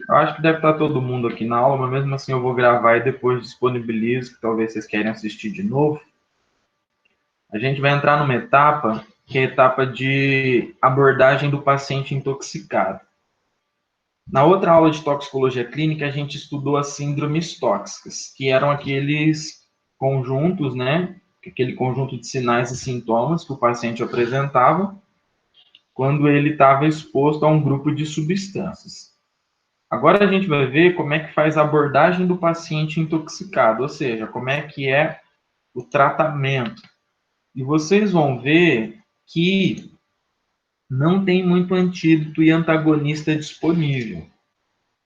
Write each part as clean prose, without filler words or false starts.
Eu acho que deve estar todo mundo aqui na aula, mas mesmo assim eu vou gravar e depois disponibilizo, que talvez vocês querem assistir de novo. A gente vai entrar numa etapa, que é a etapa de abordagem do paciente intoxicado. Na outra aula de toxicologia clínica, a gente estudou as síndromes tóxicas, que eram aqueles conjuntos, né? Aquele conjunto de sinais e sintomas que o paciente apresentava quando ele estava exposto a um grupo de substâncias. Agora a gente vai ver como é que faz a abordagem do paciente intoxicado, ou seja, como é que é o tratamento. E vocês vão ver que não tem muito antídoto e antagonista disponível.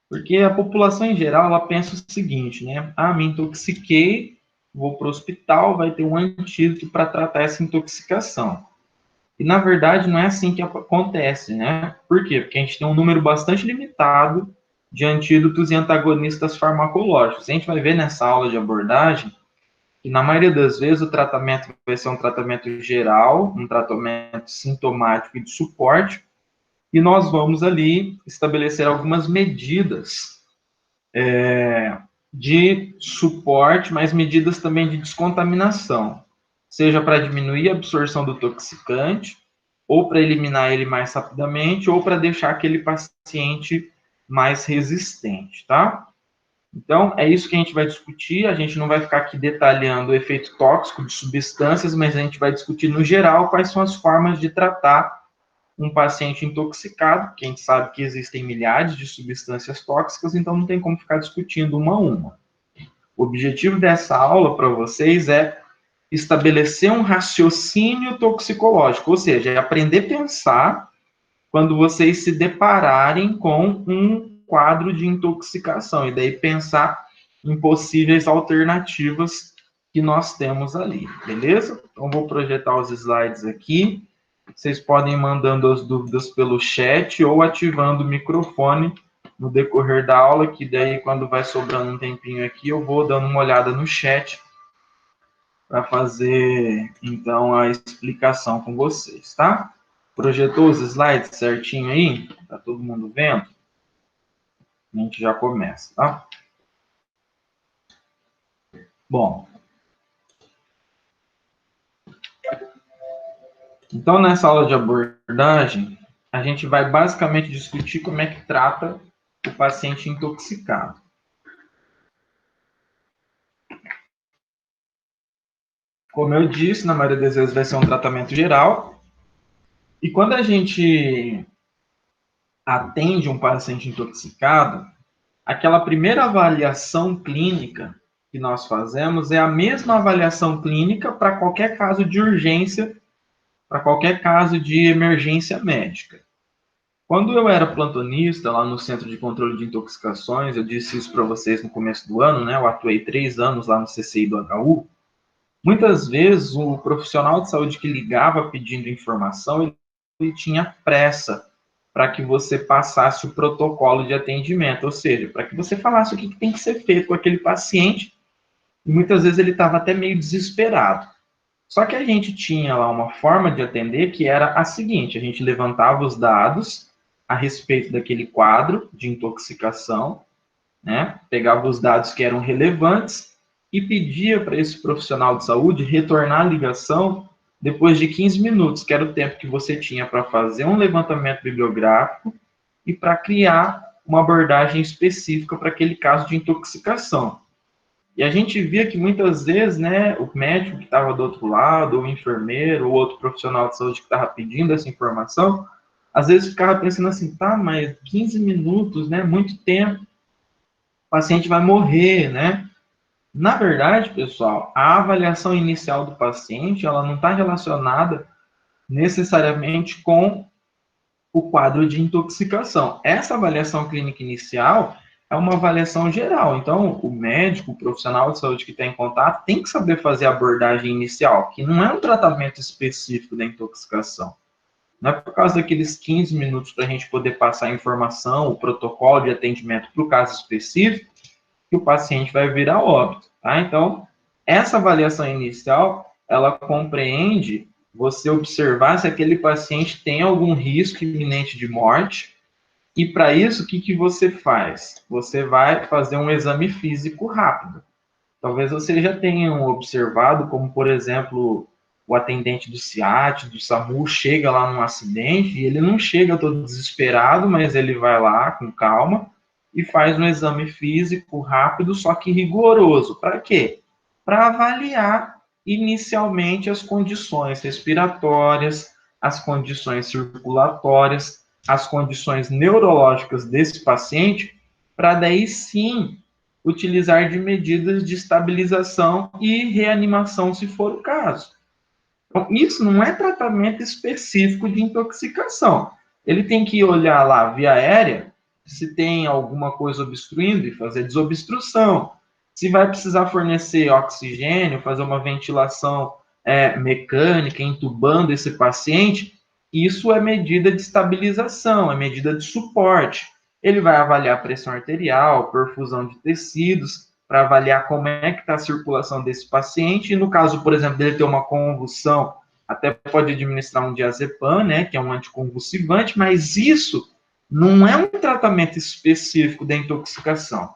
Porque a população em geral, ela pensa o seguinte, né? Ah, me intoxiquei, vou para o hospital, vai ter um antídoto para tratar essa intoxicação. E, na verdade, não é assim que acontece, né? Por quê? Porque a gente tem um número bastante limitado de antídotos e antagonistas farmacológicos. A gente vai ver nessa aula de abordagem que, na maioria das vezes, o tratamento vai ser um tratamento geral, um tratamento sintomático e de suporte, e nós vamos ali estabelecer algumas medidas de suporte, mas medidas também de descontaminação, seja para diminuir a absorção do toxicante, ou para eliminar ele mais rapidamente, ou para deixar aquele paciente mais resistente, tá? Então, é isso que a gente vai discutir. A gente não vai ficar aqui detalhando o efeito tóxico de substâncias, mas a gente vai discutir, no geral, quais são as formas de tratar um paciente intoxicado, porque a gente sabe que existem milhares de substâncias tóxicas, então não tem como ficar discutindo uma a uma. O objetivo dessa aula para vocês é estabelecer um raciocínio toxicológico, ou seja, é aprender a pensar quando vocês se depararem com um quadro de intoxicação, e daí pensar em possíveis alternativas que nós temos ali, beleza? Então, vou projetar os slides aqui. Vocês podem ir mandando as dúvidas pelo chat ou ativando o microfone no decorrer da aula, que daí, quando vai sobrando um tempinho aqui, eu vou dando uma olhada no chat para fazer, então, a explicação com vocês, tá? Projetou os slides certinho aí? Tá todo mundo vendo? A gente já começa, tá? Bom, então nessa aula de abordagem, a gente vai basicamente discutir como é que trata o paciente intoxicado. Como eu disse, na maioria das vezes vai ser um tratamento geral. E quando a gente atende um paciente intoxicado, aquela primeira avaliação clínica que nós fazemos é a mesma avaliação clínica para qualquer caso de urgência, para qualquer caso de emergência médica. Quando eu era plantonista lá no Centro de Controle de Intoxicações, eu disse isso para vocês no começo do ano, né? Eu atuei 3 anos lá no CCI do HU. Muitas vezes o profissional de saúde que ligava pedindo informação, ele tinha pressa para que você passasse o protocolo de atendimento, ou seja, para que você falasse o que tem que ser feito com aquele paciente, e muitas vezes ele estava até meio desesperado. Só que a gente tinha lá uma forma de atender que era a seguinte: a gente levantava os dados a respeito daquele quadro de intoxicação, né? Pegava os dados que eram relevantes e pedia para esse profissional de saúde retornar a ligação depois de 15 minutos, que era o tempo que você tinha para fazer um levantamento bibliográfico e para criar uma abordagem específica para aquele caso de intoxicação. E a gente via que muitas vezes, né, o médico que estava do outro lado, ou o enfermeiro, ou outro profissional de saúde que estava pedindo essa informação, às vezes ficava pensando assim, tá, mas 15 minutos, né, muito tempo, o paciente vai morrer, né? Na verdade, pessoal, a avaliação inicial do paciente, ela não está relacionada necessariamente com o quadro de intoxicação. Essa avaliação clínica inicial é uma avaliação geral. Então, o médico, o profissional de saúde que está em contato, tem que saber fazer a abordagem inicial, que não é um tratamento específico da intoxicação. Não é por causa daqueles 15 minutos para a gente poder passar a informação, o protocolo de atendimento para o caso específico, que o paciente vai vir a óbito, tá? Então, essa avaliação inicial, ela compreende você observar se aquele paciente tem algum risco iminente de morte E para isso, o que, que você faz? Você vai fazer um exame físico rápido. Talvez você já tenha observado como, por exemplo, o atendente do SEAT, do SAMU, chega lá num acidente e ele não chega todo desesperado, mas ele vai lá com calma e faz um exame físico rápido, só que rigoroso. Para quê? Para avaliar inicialmente as condições respiratórias, as condições circulatórias, as condições neurológicas desse paciente, para daí sim utilizar de medidas de estabilização e reanimação, se for o caso. Então, isso não é tratamento específico de intoxicação. Ele tem que olhar lá via aérea, se tem alguma coisa obstruindo e fazer desobstrução. Se vai precisar fornecer oxigênio, fazer uma ventilação mecânica, entubando esse paciente, isso é medida de estabilização, é medida de suporte. Ele vai avaliar a pressão arterial, perfusão de tecidos, para avaliar como é que está a circulação desse paciente. E no caso, por exemplo, dele ter uma convulsão, até pode administrar um diazepam, né, que é um anticonvulsivante, mas isso não é um tratamento específico da intoxicação.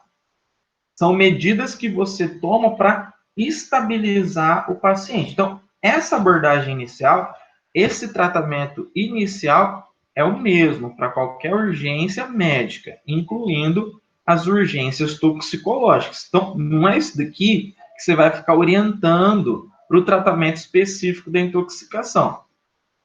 São medidas que você toma para estabilizar o paciente. Então, essa abordagem inicial, esse tratamento inicial é o mesmo para qualquer urgência médica, incluindo as urgências toxicológicas. Então, não é isso daqui que você vai ficar orientando para o tratamento específico da intoxicação.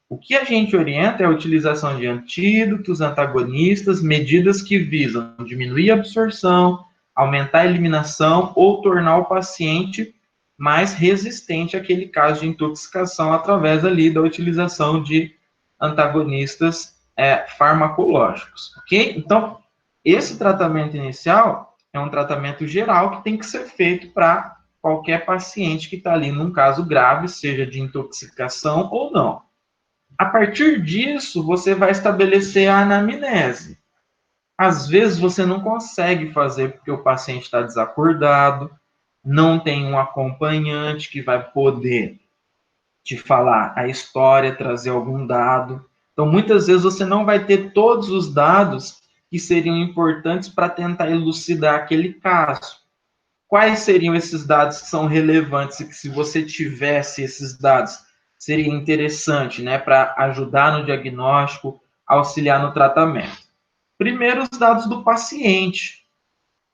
O que a gente orienta é a utilização de antídotos, antagonistas, medidas que visam diminuir a absorção, aumentar a eliminação ou tornar o paciente mais resistente àquele caso de intoxicação através ali da utilização de antagonistas farmacológicos, ok? Então, esse tratamento inicial é um tratamento geral que tem que ser feito para qualquer paciente que está ali num caso grave, seja de intoxicação ou não. A partir disso, você vai estabelecer a anamnese. Às vezes você não consegue fazer porque o paciente está desacordado, não tem um acompanhante que vai poder te falar a história, trazer algum dado. Então, muitas vezes você não vai ter todos os dados que seriam importantes para tentar elucidar aquele caso. Quais seriam esses dados que são relevantes e que, se você tivesse esses dados, seria interessante, né, para ajudar no diagnóstico, auxiliar no tratamento? Primeiro, os dados do paciente: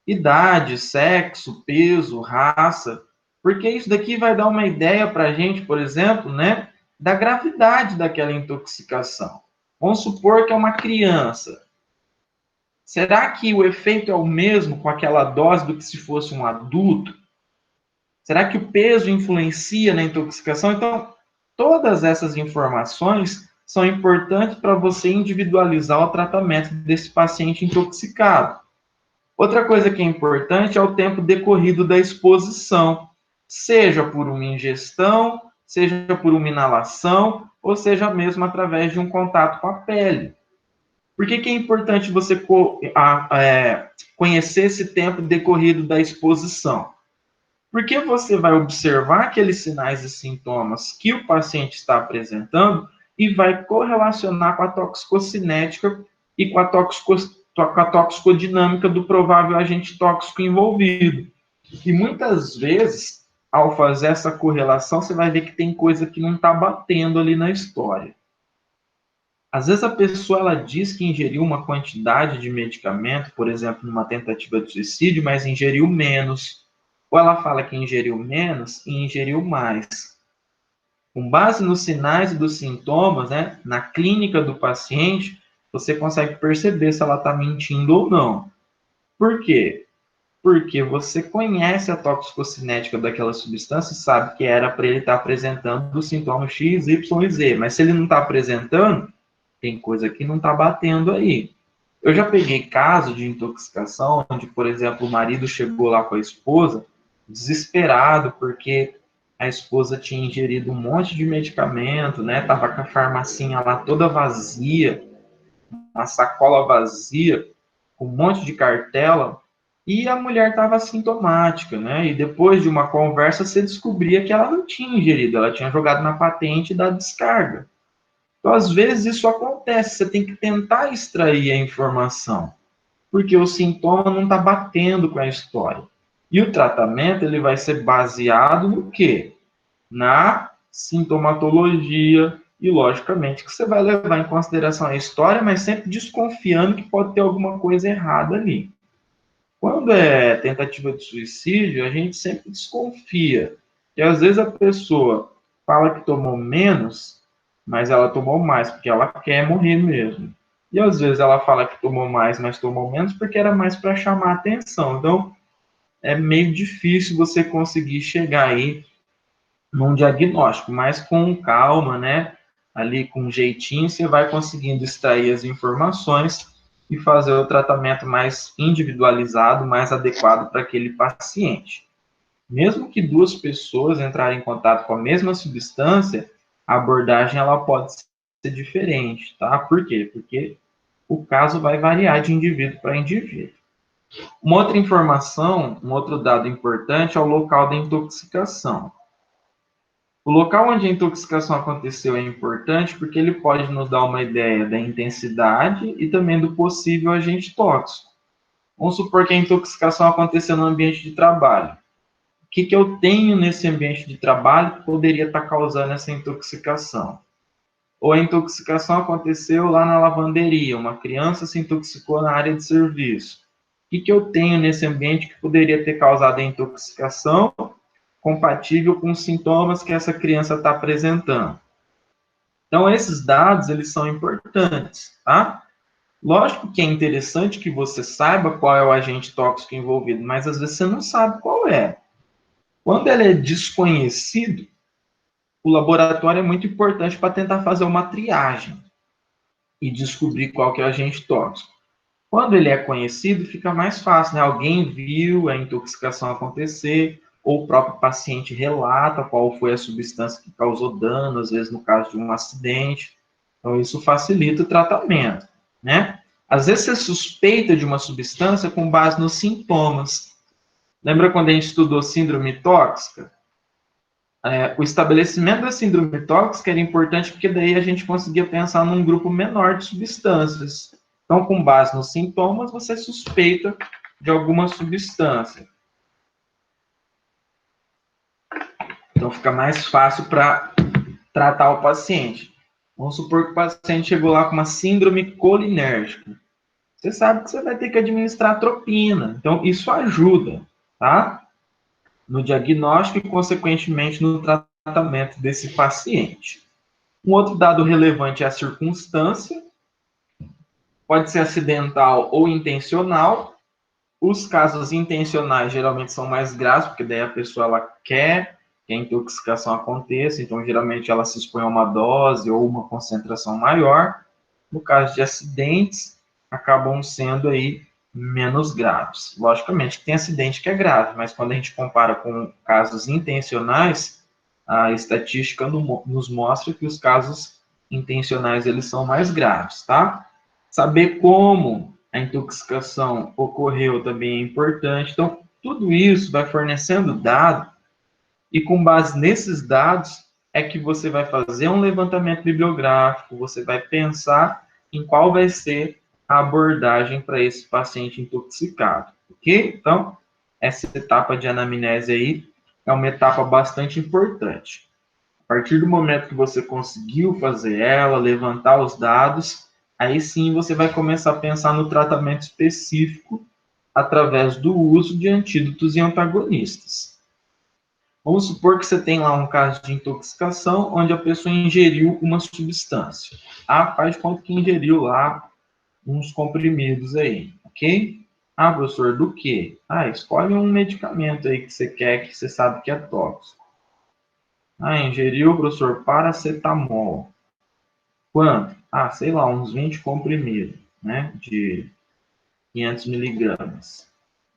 idade, sexo, peso, raça, porque isso daqui vai dar uma ideia para a gente, por exemplo, né, da gravidade daquela intoxicação. Vamos supor que é uma criança. Será que o efeito é o mesmo com aquela dose do que se fosse um adulto? Será que o peso influencia na intoxicação? Então, todas essas informações são importantes para você individualizar o tratamento desse paciente intoxicado. Outra coisa que é importante é o tempo decorrido da exposição, seja por uma ingestão, seja por uma inalação, ou seja mesmo através de um contato com a pele. Por que é importante você conhecer esse tempo decorrido da exposição? Porque você vai observar aqueles sinais e sintomas que o paciente está apresentando e vai correlacionar com a toxicocinética e com a toxicodinâmica do provável agente tóxico envolvido. E muitas vezes, ao fazer essa correlação, você vai ver que tem coisa que não está batendo ali na história. Às vezes a pessoa ela diz que ingeriu uma quantidade de medicamento, por exemplo, numa tentativa de suicídio, mas ingeriu menos. Ou ela fala que ingeriu menos e ingeriu mais. Com base nos sinais e dos sintomas, né, na clínica do paciente, você consegue perceber se ela está mentindo ou não. Por quê? Porque você conhece a toxicocinética daquela substância e sabe que era para ele estar apresentando os sintomas X, Y e Z. Mas se ele não está apresentando, tem coisa que não está batendo aí. Eu já peguei casos de intoxicação onde, por exemplo, o marido chegou lá com a esposa desesperado porque a esposa tinha ingerido um monte de medicamento, né? Tava com a farmacinha lá toda vazia, uma sacola vazia, com um monte de cartela, e a mulher estava assintomática, né? E depois de uma conversa, você descobria que ela não tinha ingerido, ela tinha jogado na patente da descarga. Então, às vezes, isso acontece, você tem que tentar extrair a informação, porque o sintoma não está batendo com a história. E o tratamento, ele vai ser baseado no quê? Na sintomatologia, e logicamente que você vai levar em consideração a história, mas sempre desconfiando que pode ter alguma coisa errada ali. Quando é tentativa de suicídio, a gente sempre desconfia. E às vezes a pessoa fala que tomou menos, mas ela tomou mais, porque ela quer morrer mesmo. E às vezes ela fala que tomou mais, mas tomou menos, porque era mais para chamar atenção. Então, é meio difícil você conseguir chegar aí num diagnóstico, mas com calma, né? Ali com um jeitinho, você vai conseguindo extrair as informações e fazer o tratamento mais individualizado, mais adequado para aquele paciente. Mesmo que duas pessoas entrarem em contato com a mesma substância, a abordagem ela pode ser diferente, tá? Por quê? Porque o caso vai variar de indivíduo para indivíduo. Uma outra informação, um outro dado importante é o local da intoxicação. O local onde a intoxicação aconteceu é importante porque ele pode nos dar uma ideia da intensidade e também do possível agente tóxico. Vamos supor que a intoxicação aconteceu no ambiente de trabalho. O que eu tenho nesse ambiente de trabalho que poderia estar causando essa intoxicação? Ou a intoxicação aconteceu lá na lavanderia, uma criança se intoxicou na área de serviço. O que eu tenho nesse ambiente que poderia ter causado a intoxicação compatível com os sintomas que essa criança está apresentando? Então, esses dados, eles são importantes, tá? Lógico que é interessante que você saiba qual é o agente tóxico envolvido, mas às vezes você não sabe qual é. Quando ele é desconhecido, o laboratório é muito importante para tentar fazer uma triagem e descobrir qual que é o agente tóxico. Quando ele é conhecido, fica mais fácil, né? Alguém viu a intoxicação acontecer, ou o próprio paciente relata qual foi a substância que causou dano, às vezes no caso de um acidente. Então, isso facilita o tratamento, né? Às vezes você suspeita de uma substância com base nos sintomas. Lembra quando a gente estudou síndrome tóxica? O estabelecimento da síndrome tóxica era importante porque daí a gente conseguia pensar num grupo menor de substâncias. Então, com base nos sintomas, você suspeita de alguma substância. Então, fica mais fácil para tratar o paciente. Vamos supor que o paciente chegou lá com uma síndrome colinérgica. Você sabe que você vai ter que administrar atropina. Então, isso ajuda, tá? No diagnóstico e, consequentemente, no tratamento desse paciente. Um outro dado relevante é a circunstância. Pode ser acidental ou intencional. Os casos intencionais geralmente são mais graves, porque daí a pessoa ela quer que a intoxicação aconteça, então geralmente ela se expõe a uma dose ou uma concentração maior. No caso de acidentes, acabam sendo aí menos graves. Logicamente que tem acidente que é grave, mas quando a gente compara com casos intencionais, a estatística nos mostra que os casos intencionais eles são mais graves, tá? Saber como a intoxicação ocorreu também é importante. Então, tudo isso vai fornecendo dados e com base nesses dados é que você vai fazer um levantamento bibliográfico, você vai pensar em qual vai ser a abordagem para esse paciente intoxicado, ok? Então, essa etapa de anamnese aí é uma etapa bastante importante. A partir do momento que você conseguiu fazer ela, levantar os dados, aí sim você vai começar a pensar no tratamento específico através do uso de antídotos e antagonistas. Vamos supor que você tem lá um caso de intoxicação onde a pessoa ingeriu uma substância. Faz de conta que ingeriu lá uns comprimidos aí, ok? Professor, do quê? Escolhe um medicamento aí que você quer, que você sabe que é tóxico. Ingeriu, professor, paracetamol. Quanto? Sei lá, uns 20 comprimidos, né? De 500 miligramas.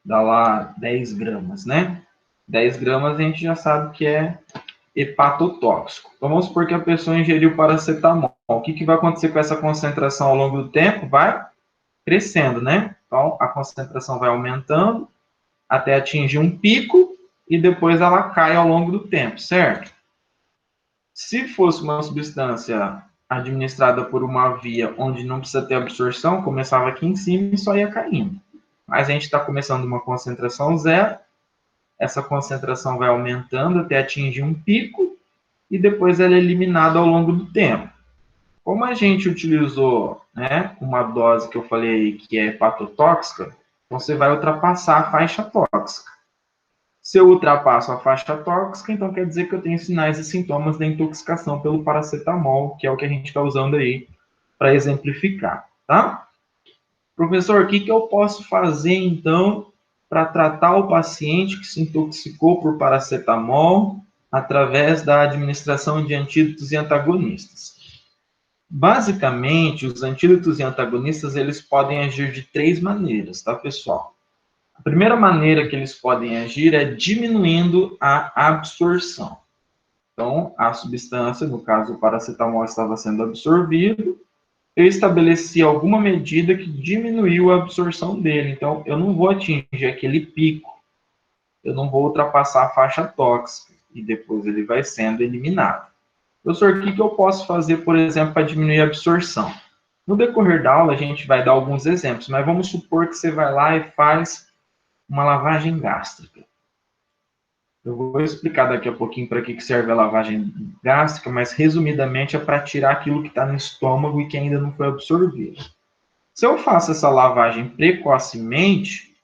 Dá lá 10 gramas, né? 10 gramas a gente já sabe que é hepatotóxico. Então, vamos supor que a pessoa ingeriu paracetamol. O que vai acontecer com essa concentração ao longo do tempo? Vai crescendo, né? Então, a concentração vai aumentando até atingir um pico e depois ela cai ao longo do tempo, certo? Se fosse uma substância administrada por uma via onde não precisa ter absorção, começava aqui em cima e só ia caindo. Mas a gente está começando uma concentração zero, essa concentração vai aumentando até atingir um pico, e depois ela é eliminada ao longo do tempo. Como a gente utilizou, né, uma dose que eu falei que é hepatotóxica, então você vai ultrapassar a faixa tóxica. Se eu ultrapasso a faixa tóxica, então quer dizer que eu tenho sinais e sintomas da intoxicação pelo paracetamol, que é o que a gente está usando aí para exemplificar, tá? Professor, o que eu posso fazer, então, para tratar o paciente que se intoxicou por paracetamol através da administração de antídotos e antagonistas? Basicamente, os antídotos e antagonistas, eles podem agir de 3 maneiras, tá, pessoal? A primeira maneira que eles podem agir é diminuindo a absorção. Então, a substância, no caso o paracetamol estava sendo absorvido, eu estabeleci alguma medida que diminuiu a absorção dele. Então, eu não vou atingir aquele pico, eu não vou ultrapassar a faixa tóxica, e depois ele vai sendo eliminado. Professor, o que eu posso fazer, por exemplo, para diminuir a absorção? No decorrer da aula, a gente vai dar alguns exemplos, mas vamos supor que você vai lá e faz uma lavagem gástrica. Eu vou explicar daqui a pouquinho para que serve a lavagem gástrica, mas resumidamente é para tirar aquilo que está no estômago e que ainda não foi absorvido. Se eu faço essa lavagem precocemente,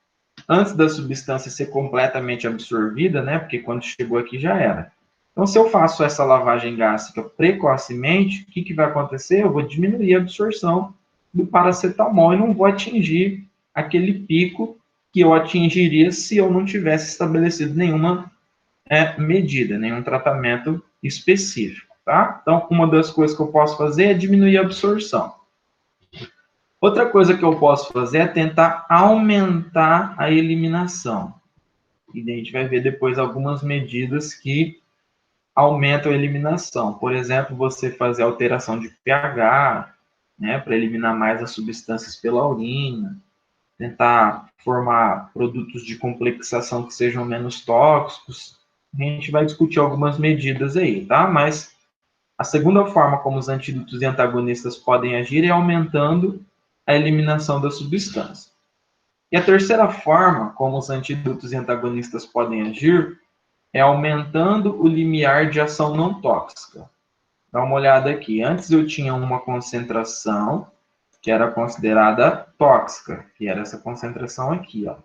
antes da substância ser completamente absorvida, né, porque quando chegou aqui já era. Então, se eu faço essa lavagem gástrica precocemente, o que vai acontecer? Eu vou diminuir a absorção do paracetamol e não vou atingir aquele pico que eu atingiria se eu não tivesse estabelecido nenhuma medida, nenhum tratamento específico, tá? Então, uma das coisas que eu posso fazer é diminuir a absorção. Outra coisa que eu posso fazer é tentar aumentar a eliminação. E a gente vai ver depois algumas medidas que aumentam a eliminação. Por exemplo, você fazer alteração de pH, né, para eliminar mais as substâncias pela urina, tentar formar produtos de complexação que sejam menos tóxicos. A gente vai discutir algumas medidas aí, tá? Mas a segunda forma como os antídotos e antagonistas podem agir é aumentando a eliminação da substância. E a terceira forma como os antídotos e antagonistas podem agir é aumentando o limiar de ação não tóxica. Dá uma olhada aqui. Antes eu tinha uma concentração que era considerada tóxica, que era essa concentração aqui, ó.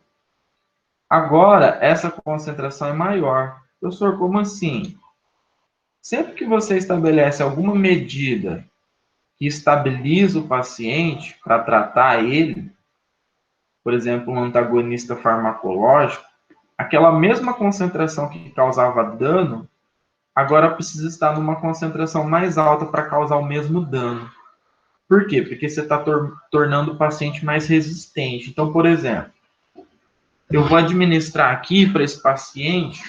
Agora, essa concentração é maior. Professor, como assim? Sempre que você estabelece alguma medida que estabiliza o paciente para tratar ele, por exemplo, um antagonista farmacológico, aquela mesma concentração que causava dano, agora precisa estar numa concentração mais alta para causar o mesmo dano. Por quê? Porque você está tornando o paciente mais resistente. Então, por exemplo, eu vou administrar aqui para esse paciente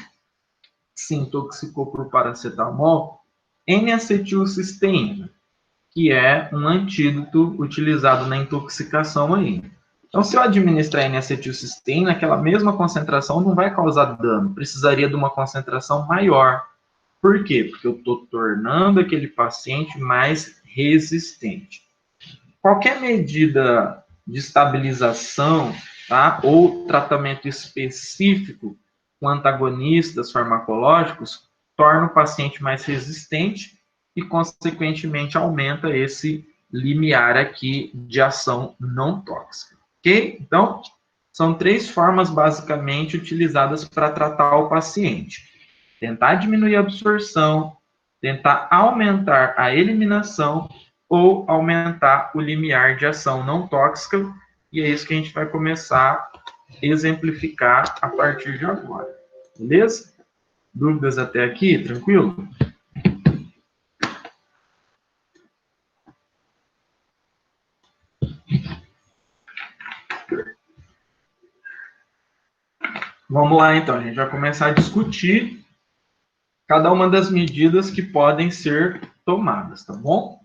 que se intoxicou por paracetamol N-acetilcisteína, que é um antídoto utilizado na intoxicação aí. Então, se eu administrar N-acetilcisteína, aquela mesma concentração não vai causar dano, precisaria de uma concentração maior. Por quê? Porque eu estou tornando aquele paciente mais resistente. Qualquer medida de estabilização, tá, ou tratamento específico com antagonistas farmacológicos torna o paciente mais resistente e, consequentemente, aumenta esse limiar aqui de ação não tóxica. Ok? Então, são 3 formas basicamente utilizadas para tratar o paciente: tentar diminuir a absorção, tentar aumentar a eliminação ou aumentar o limiar de ação não tóxica, e é isso que a gente vai começar a exemplificar a partir de agora. Beleza? Dúvidas até aqui? Tranquilo? Vamos lá, então. A gente vai começar a discutir cada uma das medidas que podem ser tomadas, tá bom?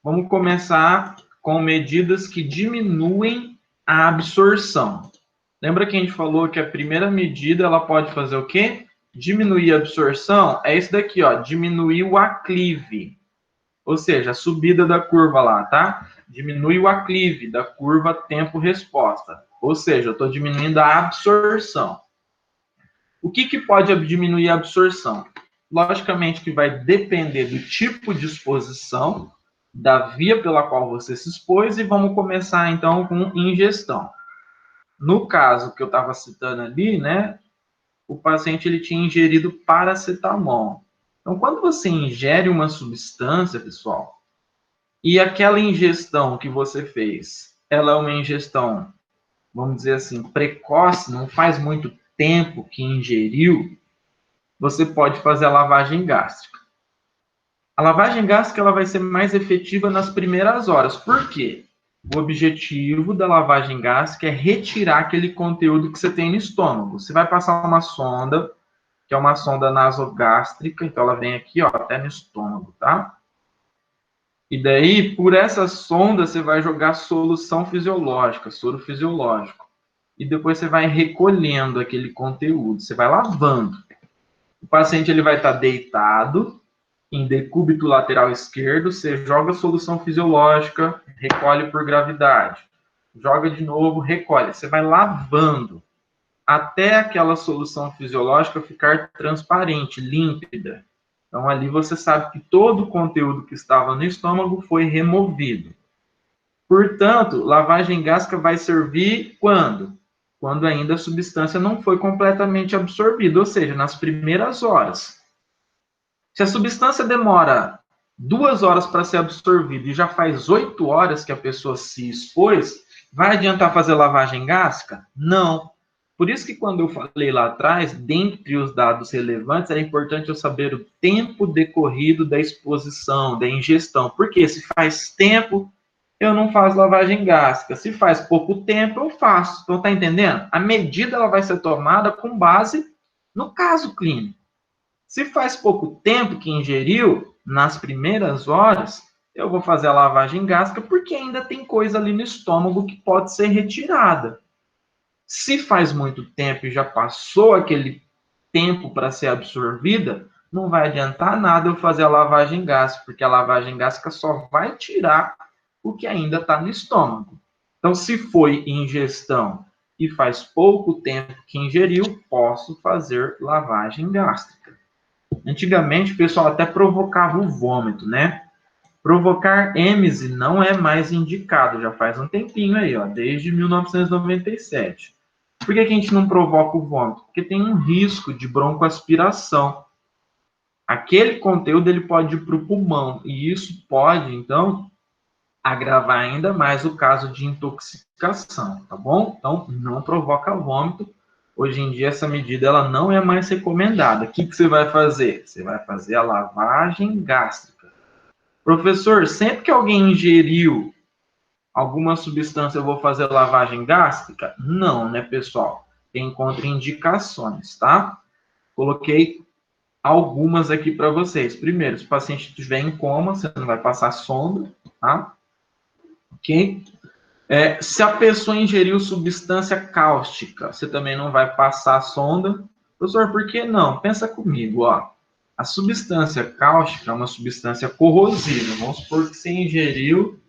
Vamos começar com medidas que diminuem a absorção. Lembra que a gente falou que a primeira medida ela pode fazer o quê? Diminuir a absorção. É isso daqui, ó, diminuir o aclive. ou seja, a subida da curva lá, tá? Diminui o aclive da curva tempo-resposta, ou seja, eu estou diminuindo a absorção. O que pode diminuir a absorção? Logicamente que vai depender do tipo de exposição, da via pela qual você se expôs, e vamos começar então com ingestão. No caso que eu estava citando ali, né, o paciente ele tinha ingerido paracetamol. Então, quando você ingere uma substância, pessoal, e aquela ingestão que você fez, ela é uma ingestão, vamos dizer assim, precoce, não faz muito tempo que ingeriu, você pode fazer a lavagem gástrica. A lavagem gástrica ela vai ser mais efetiva nas primeiras horas. Por quê? O objetivo da lavagem gástrica é retirar aquele conteúdo que você tem no estômago. Você vai passar uma sonda, que é uma sonda nasogástrica, então ela vem aqui, ó, até no estômago, tá? E daí, por essa sonda, você vai jogar solução fisiológica, soro fisiológico. E depois você vai recolhendo aquele conteúdo, você vai lavando. O paciente ele vai estar deitado, em decúbito lateral esquerdo, você joga a solução fisiológica, recolhe por gravidade. Joga de novo, recolhe. Você vai lavando até aquela solução fisiológica ficar transparente, límpida. Então, ali você sabe que todo o conteúdo que estava no estômago foi removido. Portanto, lavagem gástrica vai servir quando? Quando ainda a substância não foi completamente absorvida, ou seja, nas primeiras horas. Se a substância demora 2 horas para ser absorvida e já faz 8 horas que a pessoa se expôs, vai adiantar fazer lavagem gástrica? Não. Por isso que quando eu falei lá atrás, dentre os dados relevantes, é importante eu saber o tempo decorrido da exposição, da ingestão. Porque se faz tempo, eu não faço lavagem gástrica. Se faz pouco tempo, eu faço. Então, tá entendendo? A medida ela vai ser tomada com base no caso clínico. Se faz pouco tempo que ingeriu, nas primeiras horas, eu vou fazer a lavagem gástrica porque ainda tem coisa ali no estômago que pode ser retirada. Se faz muito tempo e já passou aquele tempo para ser absorvida, não vai adiantar nada eu fazer a lavagem gástrica, porque a lavagem gástrica só vai tirar o que ainda está no estômago. Então, se foi ingestão e faz pouco tempo que ingeriu, posso fazer lavagem gástrica. Antigamente, o pessoal até provocava o vômito, né? Provocar êmese não é mais indicado, já faz um tempinho aí, ó, desde 1997. Por que a gente não provoca o vômito? Porque tem um risco de broncoaspiração. Aquele conteúdo ele pode ir para o pulmão, e isso pode, então, agravar ainda mais o caso de intoxicação, tá bom? Então, não provoca vômito. Hoje em dia, essa medida ela não é mais recomendada. O que você vai fazer? Você vai fazer a lavagem gástrica. Professor, sempre que alguém ingeriu alguma substância, eu vou fazer lavagem gástrica? Não, né, pessoal? Tem contraindicações, tá? Coloquei algumas aqui para vocês. Primeiro, se o paciente estiver em coma, você não vai passar sonda, tá? Ok? Se a pessoa ingeriu substância cáustica, você também não vai passar a sonda. Professor, por que não? Pensa comigo, ó. A substância cáustica é uma substância corrosiva. Vamos supor que você ingeriu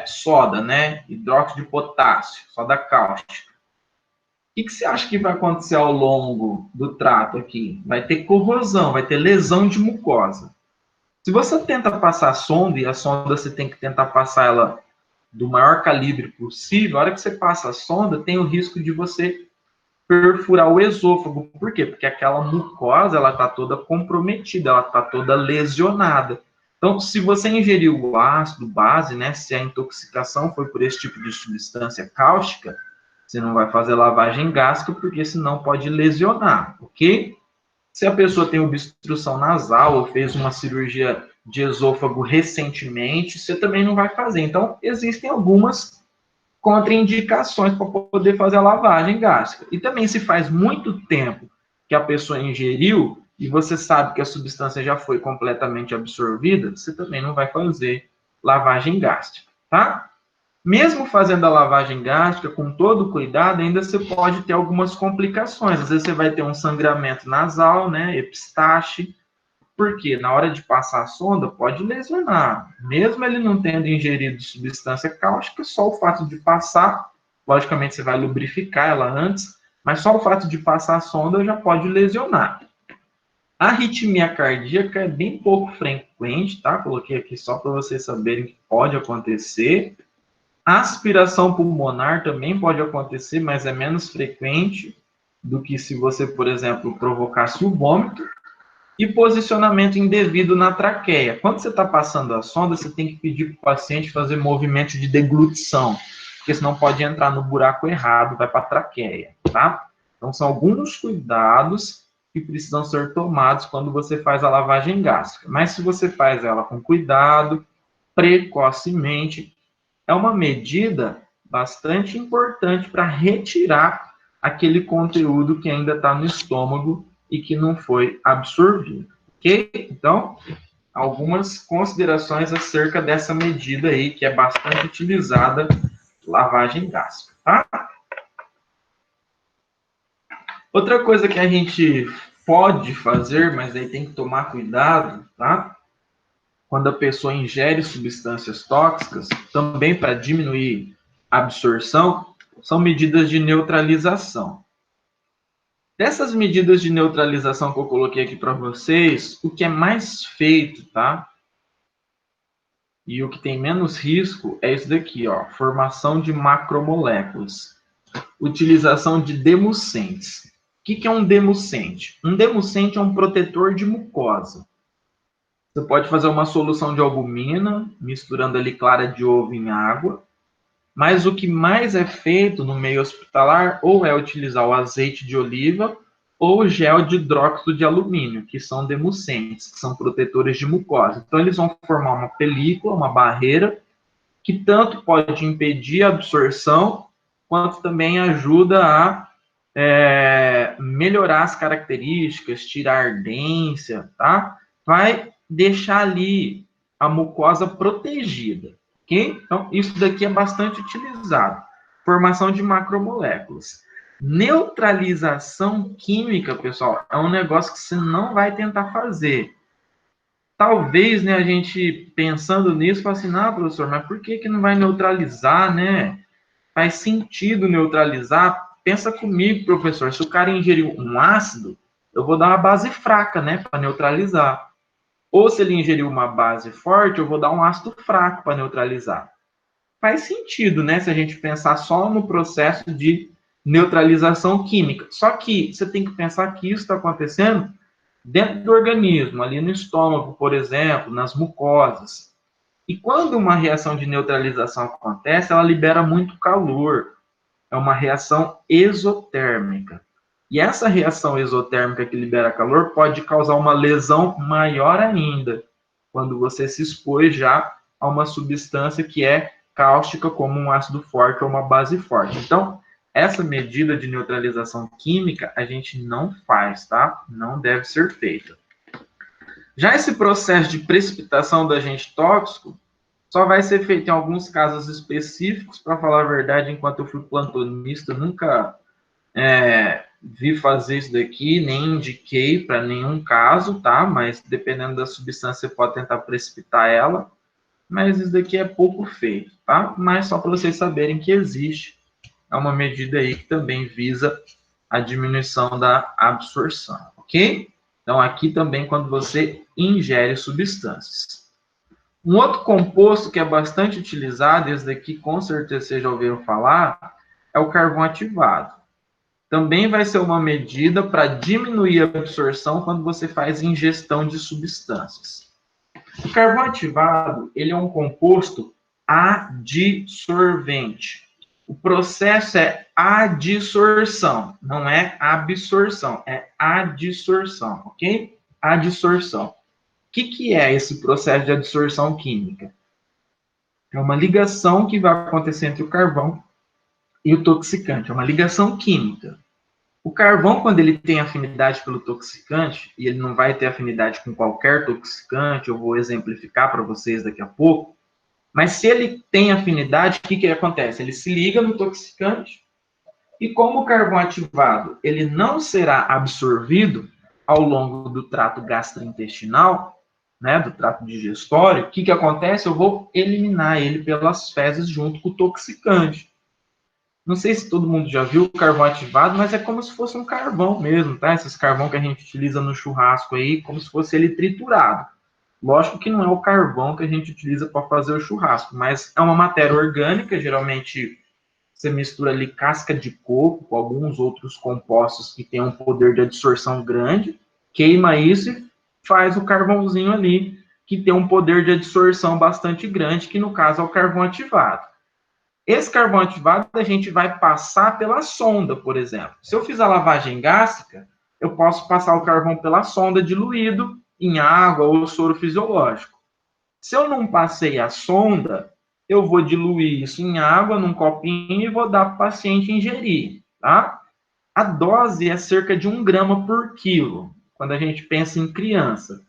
soda, né? Hidróxido de potássio, soda cáustica. O que você acha que vai acontecer ao longo do trato aqui? Vai ter corrosão, vai ter lesão de mucosa. Se você tenta passar a sonda, e a sonda você tem que tentar passar ela do maior calibre possível, a hora que você passa a sonda, tem o risco de você perfurar o esôfago. Por quê? Porque aquela mucosa, ela está toda comprometida, ela está toda lesionada. Então, se você ingeriu o ácido base, né, se a intoxicação foi por esse tipo de substância cáustica, você não vai fazer lavagem gástrica, porque senão pode lesionar, ok? Se a pessoa tem obstrução nasal ou fez uma cirurgia de esôfago recentemente, você também não vai fazer. Então, existem algumas contraindicações para poder fazer a lavagem gástrica. E também, se faz muito tempo que a pessoa ingeriu e você sabe que a substância já foi completamente absorvida, você também não vai fazer lavagem gástrica, tá? Mesmo fazendo a lavagem gástrica com todo cuidado, ainda você pode ter algumas complicações. Às vezes você vai ter um sangramento nasal, né, epistaxe, Porque na hora de passar a sonda, pode lesionar. Mesmo ele não tendo ingerido substância cáustica, só o fato de passar, logicamente você vai lubrificar ela antes, mas só o fato de passar a sonda já pode lesionar. A arritmia cardíaca é bem pouco frequente, tá? Coloquei aqui só para vocês saberem que pode acontecer. A aspiração pulmonar também pode acontecer, mas é menos frequente do que se você, por exemplo, provocasse o vômito. E posicionamento indevido na traqueia. Quando você está passando a sonda, você tem que pedir para o paciente fazer movimento de deglutição, porque senão pode entrar no buraco errado, vai para a traqueia, tá? Então, são alguns cuidados que precisam ser tomados quando você faz a lavagem gástrica. Mas se você faz ela com cuidado, precocemente, é uma medida bastante importante para retirar aquele conteúdo que ainda está no estômago e que não foi absorvido, ok? Então, algumas considerações acerca dessa medida aí, que é bastante utilizada, lavagem gástrica, tá? Outra coisa que a gente pode fazer, mas aí tem que tomar cuidado, tá? Quando a pessoa ingere substâncias tóxicas, também para diminuir a absorção, são medidas de neutralização. Dessas medidas de neutralização que eu coloquei aqui para vocês, o que é mais feito, tá? E o que tem menos risco é isso daqui, ó, formação de macromoléculas. Utilização de demucentes. O que é um demucente? Um demucente é um protetor de mucosa. Você pode fazer uma solução de albumina, misturando ali clara de ovo em água, mas o que mais é feito no meio hospitalar ou é utilizar o azeite de oliva ou o gel de hidróxido de alumínio, que são demucentes, que são protetores de mucosa. Então, eles vão formar uma película, uma barreira, que tanto pode impedir a absorção, quanto também ajuda a melhorar as características, tirar a ardência, tá? Vai deixar ali a mucosa protegida, ok? Então, isso daqui é bastante utilizado. Formação de macromoléculas. Neutralização química, pessoal, é um negócio que você não vai tentar fazer. Talvez, né, a gente pensando nisso, fala assim, não, professor, mas por que não vai neutralizar, né? Faz sentido neutralizar. Pensa comigo, professor, se o cara ingeriu um ácido, eu vou dar uma base fraca, né, para neutralizar. Ou se ele ingeriu uma base forte, eu vou dar um ácido fraco para neutralizar. Faz sentido, né, se a gente pensar só no processo de neutralização química. Só que você tem que pensar que isso está acontecendo dentro do organismo, ali no estômago, por exemplo, nas mucosas. E quando uma reação de neutralização acontece, ela libera muito calor. É uma reação exotérmica. E essa reação exotérmica que libera calor pode causar uma lesão maior ainda, quando você se expôs já a uma substância que é cáustica, como um ácido forte ou uma base forte. Então, essa medida de neutralização química a gente não faz, tá? Não deve ser feita. Já esse processo de precipitação do agente tóxico só vai ser feito em alguns casos específicos. Para falar a verdade, enquanto eu fui plantonista, nunca vi fazer isso daqui, nem indiquei para nenhum caso, tá? Mas dependendo da substância, você pode tentar precipitar ela. Mas isso daqui é pouco feito, tá? Mas só para vocês saberem que existe. É uma medida aí que também visa a diminuição da absorção, ok? Então, aqui também quando você ingere substâncias. Um outro composto que é bastante utilizado, esse daqui com certeza vocês já ouviram falar, é o carvão ativado. Também vai ser uma medida para diminuir a absorção quando você faz ingestão de substâncias. O carvão ativado, ele é um composto adsorvente. O processo é adsorção, não é absorção, é adsorção, ok? Adsorção. O que é esse processo de adsorção química? É uma ligação que vai acontecer entre o carvão e o toxicante, é uma ligação química. O carvão, quando ele tem afinidade pelo toxicante, e ele não vai ter afinidade com qualquer toxicante, eu vou exemplificar para vocês daqui a pouco, mas se ele tem afinidade, o que acontece? Ele se liga no toxicante, e como o carvão ativado ele não será absorvido, ao longo do trato gastrointestinal, né, do trato digestório, o que acontece? Eu vou eliminar ele pelas fezes junto com o toxicante. Não sei se todo mundo já viu o carvão ativado, mas é como se fosse um carvão mesmo, tá? Esses carvão que a gente utiliza no churrasco aí, como se fosse ele triturado. Lógico que não é o carvão que a gente utiliza para fazer o churrasco, mas é uma matéria orgânica, geralmente você mistura ali casca de coco com alguns outros compostos que têm um poder de absorção grande, queima isso e faz o carvãozinho ali, que tem um poder de absorção bastante grande, que no caso é o carvão ativado. Esse carvão ativado a gente vai passar pela sonda, por exemplo. Se eu fizer a lavagem gástrica, eu posso passar o carvão pela sonda diluído em água ou soro fisiológico. Se eu não passei a sonda, eu vou diluir isso em água, num copinho, e vou dar para o paciente ingerir, tá? A dose é cerca de 1 grama por quilo, quando a gente pensa em criança.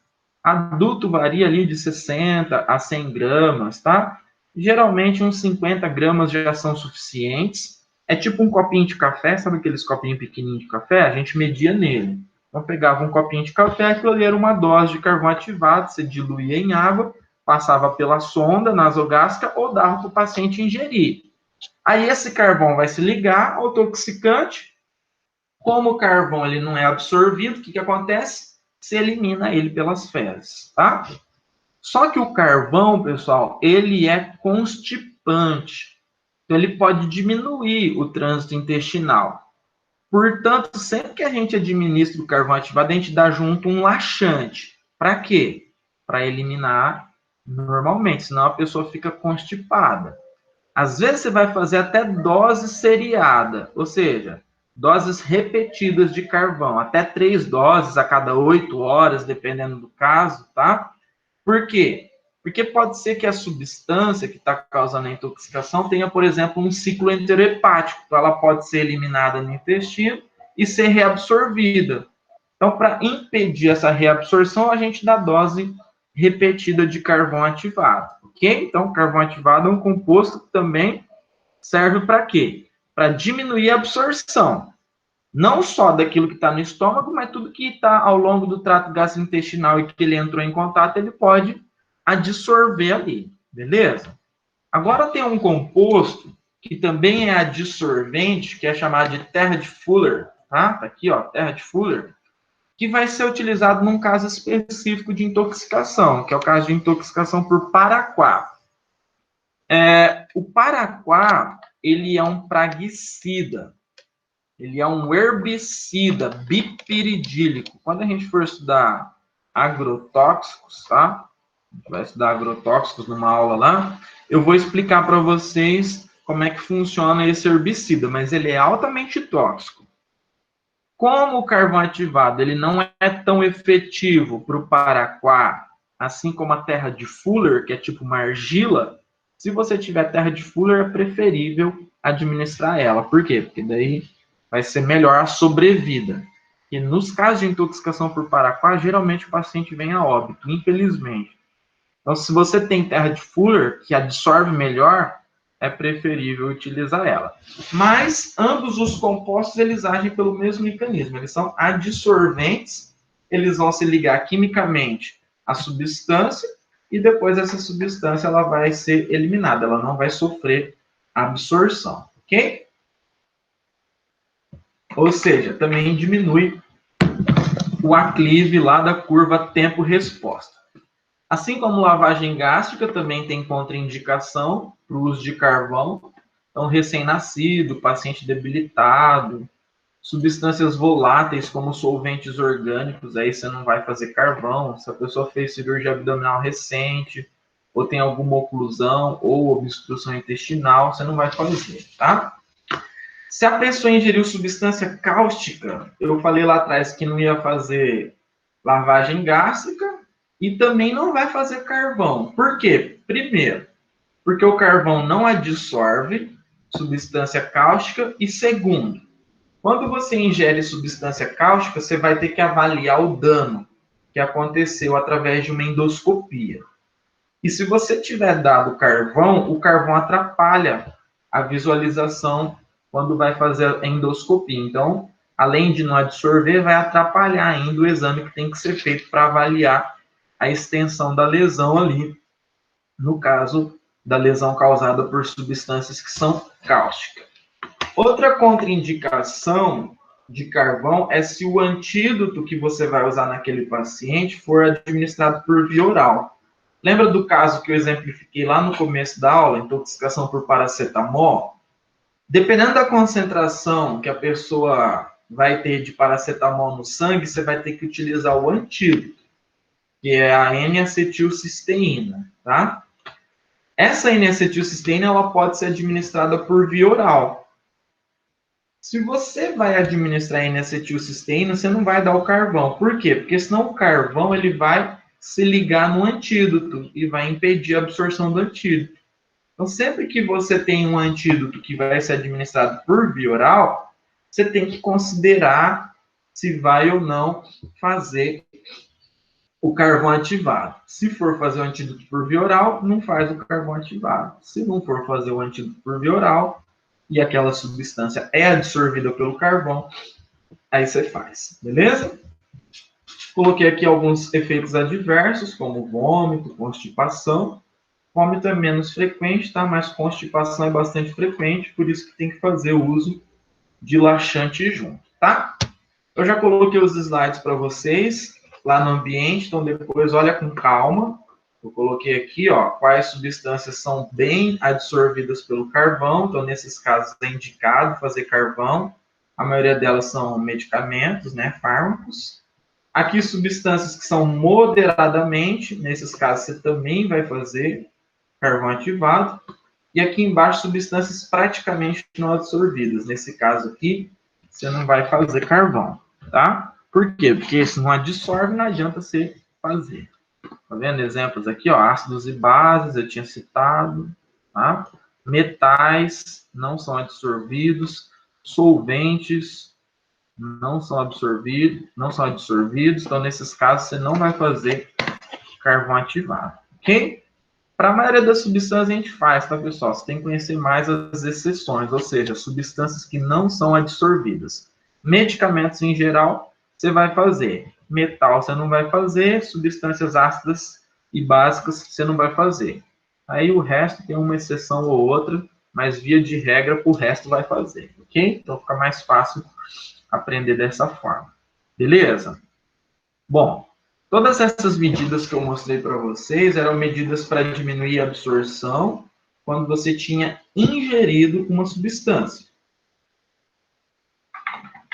Adulto varia ali de 60 a 100 gramas, tá? Geralmente uns 50 gramas já são suficientes. É tipo um copinho de café, sabe aqueles copinhos pequenininhos de café? A gente media nele. Então pegava um copinho de café, aquilo ali era uma dose de carvão ativado, você diluía em água, passava pela sonda nasogástrica ou dava para o paciente ingerir. Aí esse carvão vai se ligar ao toxicante. Como o carvão ele não é absorvido, o que acontece? Se elimina ele pelas fezes, tá? Só que o carvão, pessoal, ele é constipante. Então, ele pode diminuir o trânsito intestinal. Portanto, sempre que a gente administra o carvão ativado, a gente dá junto um laxante. Para quê? Para eliminar normalmente, senão a pessoa fica constipada. Às vezes você vai fazer até dose seriada, ou seja, doses repetidas de carvão, até 3 doses a cada 8 horas, dependendo do caso, tá? Por quê? Porque pode ser que a substância que está causando a intoxicação tenha, por exemplo, um ciclo enterohepático. Então, ela pode ser eliminada no intestino e ser reabsorvida. Então, para impedir essa reabsorção, a gente dá dose repetida de carvão ativado, ok? Então, carvão ativado é um composto que também serve para quê? Para diminuir a absorção. Não só daquilo que está no estômago, mas tudo que está ao longo do trato gastrointestinal e que ele entrou em contato, ele pode adsorver ali, beleza? Agora tem um composto que também é adsorvente, que é chamado de terra de Fuller, tá? Tá aqui, ó, terra de Fuller, que vai ser utilizado num caso específico de intoxicação, que é o caso de intoxicação por paraquat. O paraquat, ele é um praguicida, ele é um herbicida bipiridílico. Quando a gente for estudar agrotóxicos, tá? A gente vai estudar agrotóxicos numa aula lá, eu vou explicar para vocês como é que funciona esse herbicida, mas ele é altamente tóxico. Como o carvão ativado ele não é tão efetivo para o paraquat, assim como a terra de Fuller, que é tipo uma argila, se você tiver terra de Fuller, é preferível administrar ela. Por quê? Porque daí vai ser melhor a sobrevida. E nos casos de intoxicação por paraquat, geralmente o paciente vem a óbito, infelizmente. Então, se você tem terra de Fuller, que absorve melhor, é preferível utilizar ela. Mas ambos os compostos eles agem pelo mesmo mecanismo, eles são adsorventes, eles vão se ligar quimicamente à substância e depois essa substância ela vai ser eliminada, ela não vai sofrer absorção, ok? Ou seja, também diminui o aclive lá da curva tempo-resposta. Assim como lavagem gástrica também tem contraindicação para o uso de carvão. Então, recém-nascido, paciente debilitado, substâncias voláteis como solventes orgânicos, aí você não vai fazer carvão. Se a pessoa fez cirurgia abdominal recente, ou tem alguma oclusão ou obstrução intestinal, você não vai fazer, tá? Se a pessoa ingeriu substância cáustica, eu falei lá atrás que não ia fazer lavagem gástrica e também não vai fazer carvão. Por quê? Primeiro, porque o carvão não adsorve substância cáustica e segundo, quando você ingere substância cáustica, você vai ter que avaliar o dano que aconteceu através de uma endoscopia. E se você tiver dado carvão, o carvão atrapalha a visualização quando vai fazer a endoscopia. Então, além de não absorver, vai atrapalhar ainda o exame que tem que ser feito para avaliar a extensão da lesão ali, no caso da lesão causada por substâncias que são cáusticas. Outra contraindicação de carvão é se o antídoto que você vai usar naquele paciente for administrado por via oral. Lembra do caso que eu exemplifiquei lá no começo da aula, intoxicação por paracetamol? Dependendo da concentração que a pessoa vai ter de paracetamol no sangue, você vai ter que utilizar o antídoto, que é a N-acetilcisteína, tá? Essa N-acetilcisteína, ela pode ser administrada por via oral. Se você vai administrar N-acetilcisteína, você não vai dar o carvão. Por quê? Porque senão o carvão ele vai se ligar no antídoto e vai impedir a absorção do antídoto. Então, sempre que você tem um antídoto que vai ser administrado por via oral, você tem que considerar se vai ou não fazer o carvão ativado. Se for fazer o antídoto por via oral, não faz o carvão ativado. Se não for fazer o antídoto por via oral, e aquela substância é absorvida pelo carvão, aí você faz, beleza? Coloquei aqui alguns efeitos adversos, como vômito, constipação. Vômito é menos frequente, tá? Mas constipação é bastante frequente, por isso que tem que fazer o uso de laxante junto, tá? Eu já coloquei os slides para vocês lá no ambiente, então depois olha com calma. Eu coloquei aqui, ó, quais substâncias são bem absorvidas pelo carvão. Então, nesses casos, é indicado fazer carvão. A maioria delas são medicamentos, né, fármacos. Aqui, substâncias que são moderadamente, nesses casos, você também vai fazer carvão ativado. E aqui embaixo, substâncias praticamente não absorvidas. Nesse caso aqui, você não vai fazer carvão, tá? Por quê? Porque se não absorve, não adianta você fazer. Tá vendo exemplos aqui, ó, ácidos e bases, eu tinha citado, tá? Metais não são absorvidos, solventes não são absorvidos, então nesses casos você não vai fazer carvão ativado, ok? Para a maioria das substâncias a gente faz, tá, pessoal? Você tem que conhecer mais as exceções, ou seja, substâncias que não são absorvidas. Medicamentos em geral, você vai fazer. Metal você não vai fazer, substâncias ácidas e básicas você não vai fazer. Aí o resto tem uma exceção ou outra, mas via de regra, o resto vai fazer, ok? Então fica mais fácil aprender dessa forma. Beleza? Bom, todas essas medidas que eu mostrei para vocês eram medidas para diminuir a absorção quando você tinha ingerido uma substância.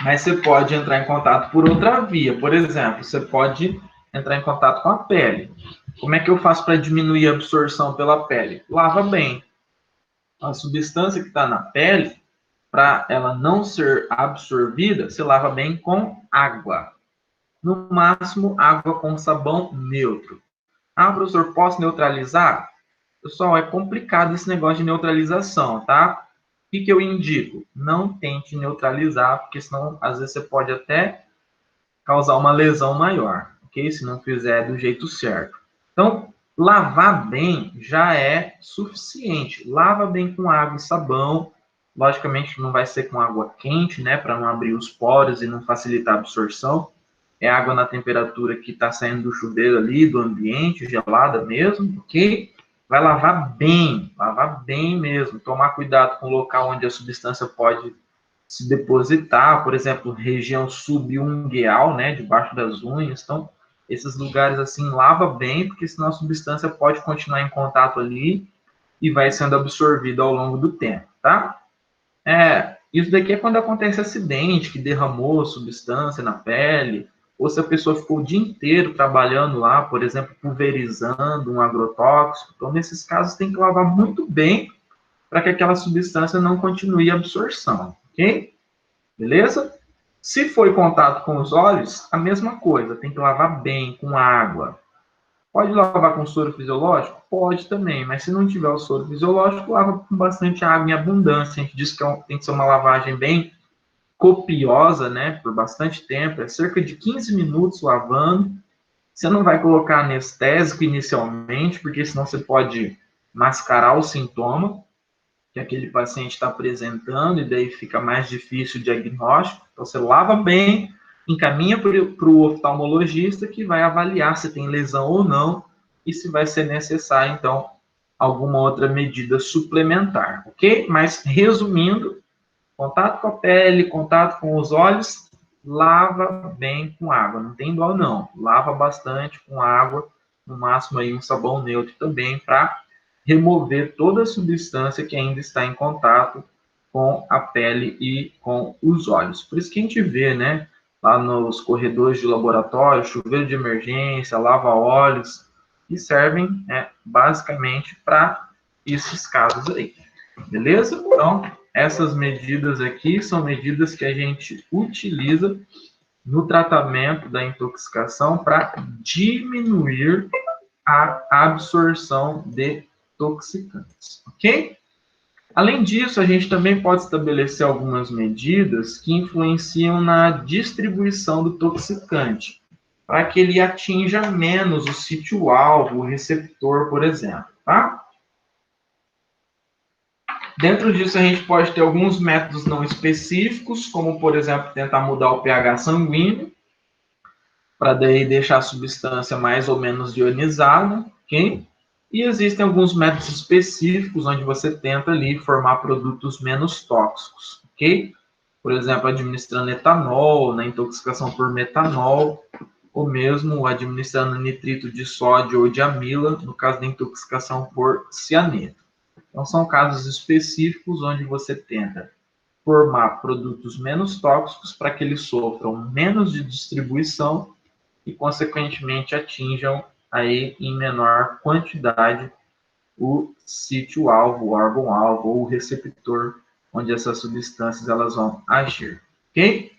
Mas você pode entrar em contato por outra via. Por exemplo, você pode entrar em contato com a pele. Como é que eu faço para diminuir a absorção pela pele? Lava bem. A substância que está na pele, para ela não ser absorvida, você lava bem com água. No máximo, água com sabão neutro. Ah, professor, posso neutralizar? Pessoal, é complicado esse negócio de neutralização, tá? O que eu indico? Não tente neutralizar, porque senão, às vezes, você pode até causar uma lesão maior, ok? Se não fizer do jeito certo. Então, lavar bem já é suficiente. Lava bem com água e sabão. Logicamente, não vai ser com água quente, né? Para não abrir os poros e não facilitar a absorção. É água na temperatura que está saindo do chuveiro ali, do ambiente, gelada mesmo, ok? Vai lavar bem mesmo. Tomar cuidado com o local onde a substância pode se depositar, por exemplo, região subungueal, né, debaixo das unhas. Então, esses lugares assim, lava bem, porque senão a substância pode continuar em contato ali e vai sendo absorvida ao longo do tempo, tá? Isso daqui é quando acontece acidente, que derramou substância na pele, ou se a pessoa ficou o dia inteiro trabalhando lá, por exemplo, pulverizando um agrotóxico. Então, nesses casos, tem que lavar muito bem para que aquela substância não continue a absorção, ok? Beleza? Se for em contato com os olhos, a mesma coisa, tem que lavar bem com água. Pode lavar com soro fisiológico? Pode também, mas se não tiver o soro fisiológico, lava com bastante água em abundância. A gente diz que tem que ser uma lavagem bem copiosa, né, por bastante tempo, é cerca de 15 minutos lavando. Você não vai colocar anestésico inicialmente, porque senão você pode mascarar o sintoma. que aquele paciente está apresentando, e daí fica mais difícil o diagnóstico. Então, você lava bem, encaminha para o oftalmologista, que vai avaliar se tem lesão ou não, e se vai ser necessário, então, alguma outra medida suplementar, ok? Mas, resumindo, contato com a pele, contato com os olhos, lava bem com água, não tem dó não, lava bastante com água, no máximo aí um sabão neutro também, para remover toda a substância que ainda está em contato com a pele e com os olhos. Por isso que a gente vê, né, lá nos corredores de laboratório, chuveiro de emergência, lava-olhos, que servem, né, basicamente para esses casos aí. Beleza? Então, essas medidas aqui são medidas que a gente utiliza no tratamento da intoxicação para diminuir a absorção de toxicantes, ok? Além disso, a gente também pode estabelecer algumas medidas que influenciam na distribuição do toxicante, para que ele atinja menos o sítio-alvo, o receptor, por exemplo, tá? Dentro disso, a gente pode ter alguns métodos não específicos, como, por exemplo, tentar mudar o pH sanguíneo, para daí deixar a substância mais ou menos ionizada, ok? E existem alguns métodos específicos, onde você tenta ali formar produtos menos tóxicos, ok? Por exemplo, administrando etanol, na intoxicação por metanol, ou mesmo administrando nitrito de sódio ou de amila, no caso da intoxicação por cianeto. Então, são casos específicos onde você tenta formar produtos menos tóxicos para que eles sofram menos de distribuição e, consequentemente, atinjam aí em menor quantidade o sítio-alvo, o órgão-alvo ou o receptor onde essas substâncias elas vão agir, ok?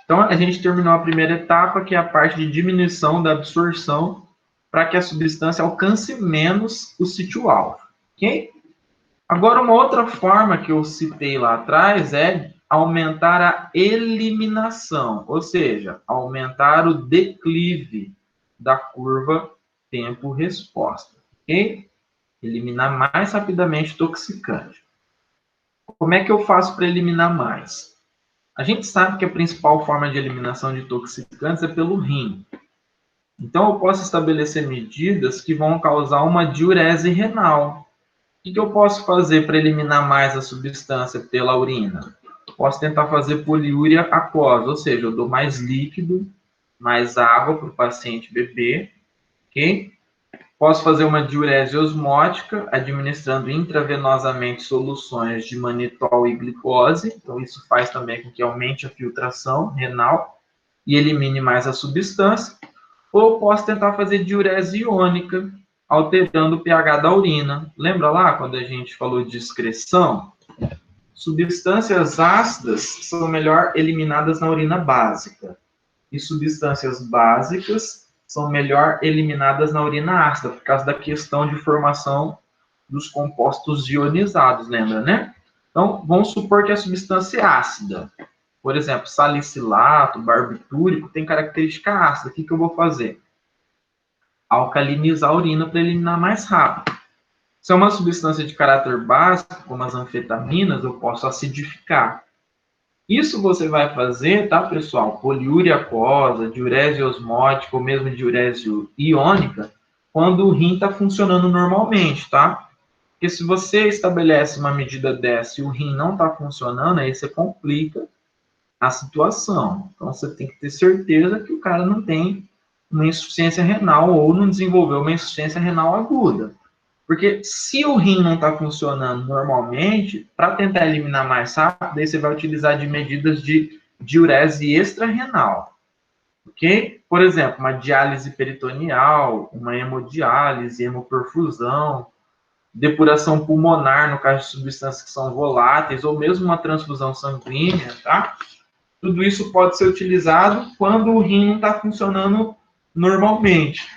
Então, a gente terminou a primeira etapa, que é a parte de diminuição da absorção para que a substância alcance menos o sítio-alvo, ok? Agora, uma outra forma que eu citei lá atrás é aumentar a eliminação, ou seja, aumentar o declive da curva tempo-resposta, ok? Eliminar mais rapidamente o toxicante. Como é que eu faço para eliminar mais? A gente sabe que a principal forma de eliminação de toxicantes é pelo rim. Então, eu posso estabelecer medidas que vão causar uma diurese renal. O que eu posso fazer para eliminar mais a substância pela urina? Posso tentar fazer poliúria aquosa, ou seja, eu dou mais líquido, mais água para o paciente beber, ok? Posso fazer uma diurese osmótica, administrando intravenosamente soluções de manitol e glicose, então isso faz também com que aumente a filtração renal e elimine mais a substância. Ou posso tentar fazer diurese iônica, alterando o pH da urina. Lembra lá quando a gente falou de excreção? Substâncias ácidas são melhor eliminadas na urina básica. E substâncias básicas são melhor eliminadas na urina ácida, por causa da questão de formação dos compostos ionizados, lembra, né? Então, vamos supor que a substância é ácida, por exemplo, salicilato, barbitúrico, tem característica ácida. O que eu vou fazer? Alcalinizar a urina para eliminar mais rápido. Se é uma substância de caráter básico, como as anfetaminas, eu posso acidificar. Isso você vai fazer, tá, pessoal? Poliúria aquosa, diurese osmótica ou mesmo diurese iônica, quando o rim está funcionando normalmente, tá? Porque se você estabelece uma medida dessa e o rim não está funcionando, aí você complica a situação. Então, você tem que ter certeza que o cara não tem uma insuficiência renal ou não desenvolveu uma insuficiência renal aguda. Porque se o rim não está funcionando normalmente, para tentar eliminar mais rápido, aí você vai utilizar de medidas de diurese extra-renal. Ok? Por exemplo, uma diálise peritoneal, uma hemodiálise, hemoperfusão, depuração pulmonar, no caso de substâncias que são voláteis, ou mesmo uma transfusão sanguínea, tá? Tudo isso pode ser utilizado quando o rim não está funcionando normalmente.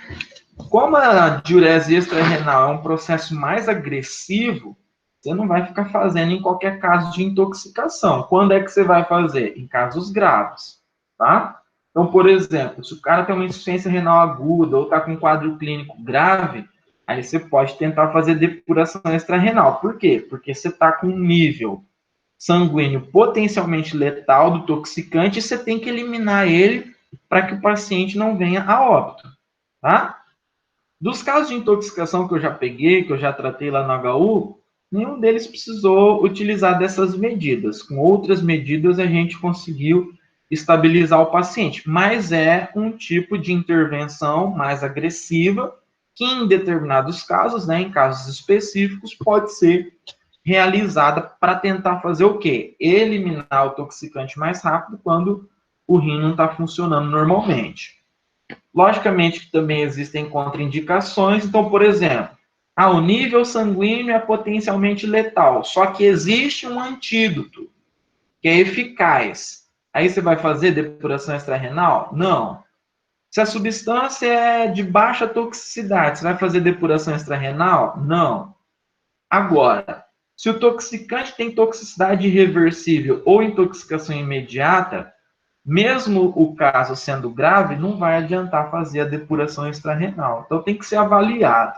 Como a diurese extra-renal é um processo mais agressivo, você não vai ficar fazendo em qualquer caso de intoxicação. Quando é que você vai fazer? Em casos graves, tá? Então, por exemplo, se o cara tem uma insuficiência renal aguda ou está com um quadro clínico grave, Aí você pode tentar fazer depuração extrarenal. Por quê? Porque você está com um nível sanguíneo potencialmente letal do toxicante e você tem que eliminar ele para que o paciente não venha a óbito, tá? Dos casos de intoxicação que eu já peguei, que eu já tratei lá no HU, nenhum deles precisou utilizar dessas medidas. Com outras medidas, a gente conseguiu estabilizar o paciente, mas é um tipo de intervenção mais agressiva, que em determinados casos, né, em casos específicos, pode ser realizada para tentar fazer o quê? Eliminar o toxicante mais rápido quando o rim não está funcionando normalmente. Logicamente que também existem contraindicações. Então, por exemplo, o nível sanguíneo é potencialmente letal, só que existe um antídoto que é eficaz. Aí você vai fazer depuração extrarenal? Não. Se a substância é de baixa toxicidade, você vai fazer depuração extrarenal? Não. Agora, se o toxicante tem toxicidade irreversível ou intoxicação imediata, mesmo o caso sendo grave, não vai adiantar fazer a depuração extrarenal. Então tem que ser avaliado.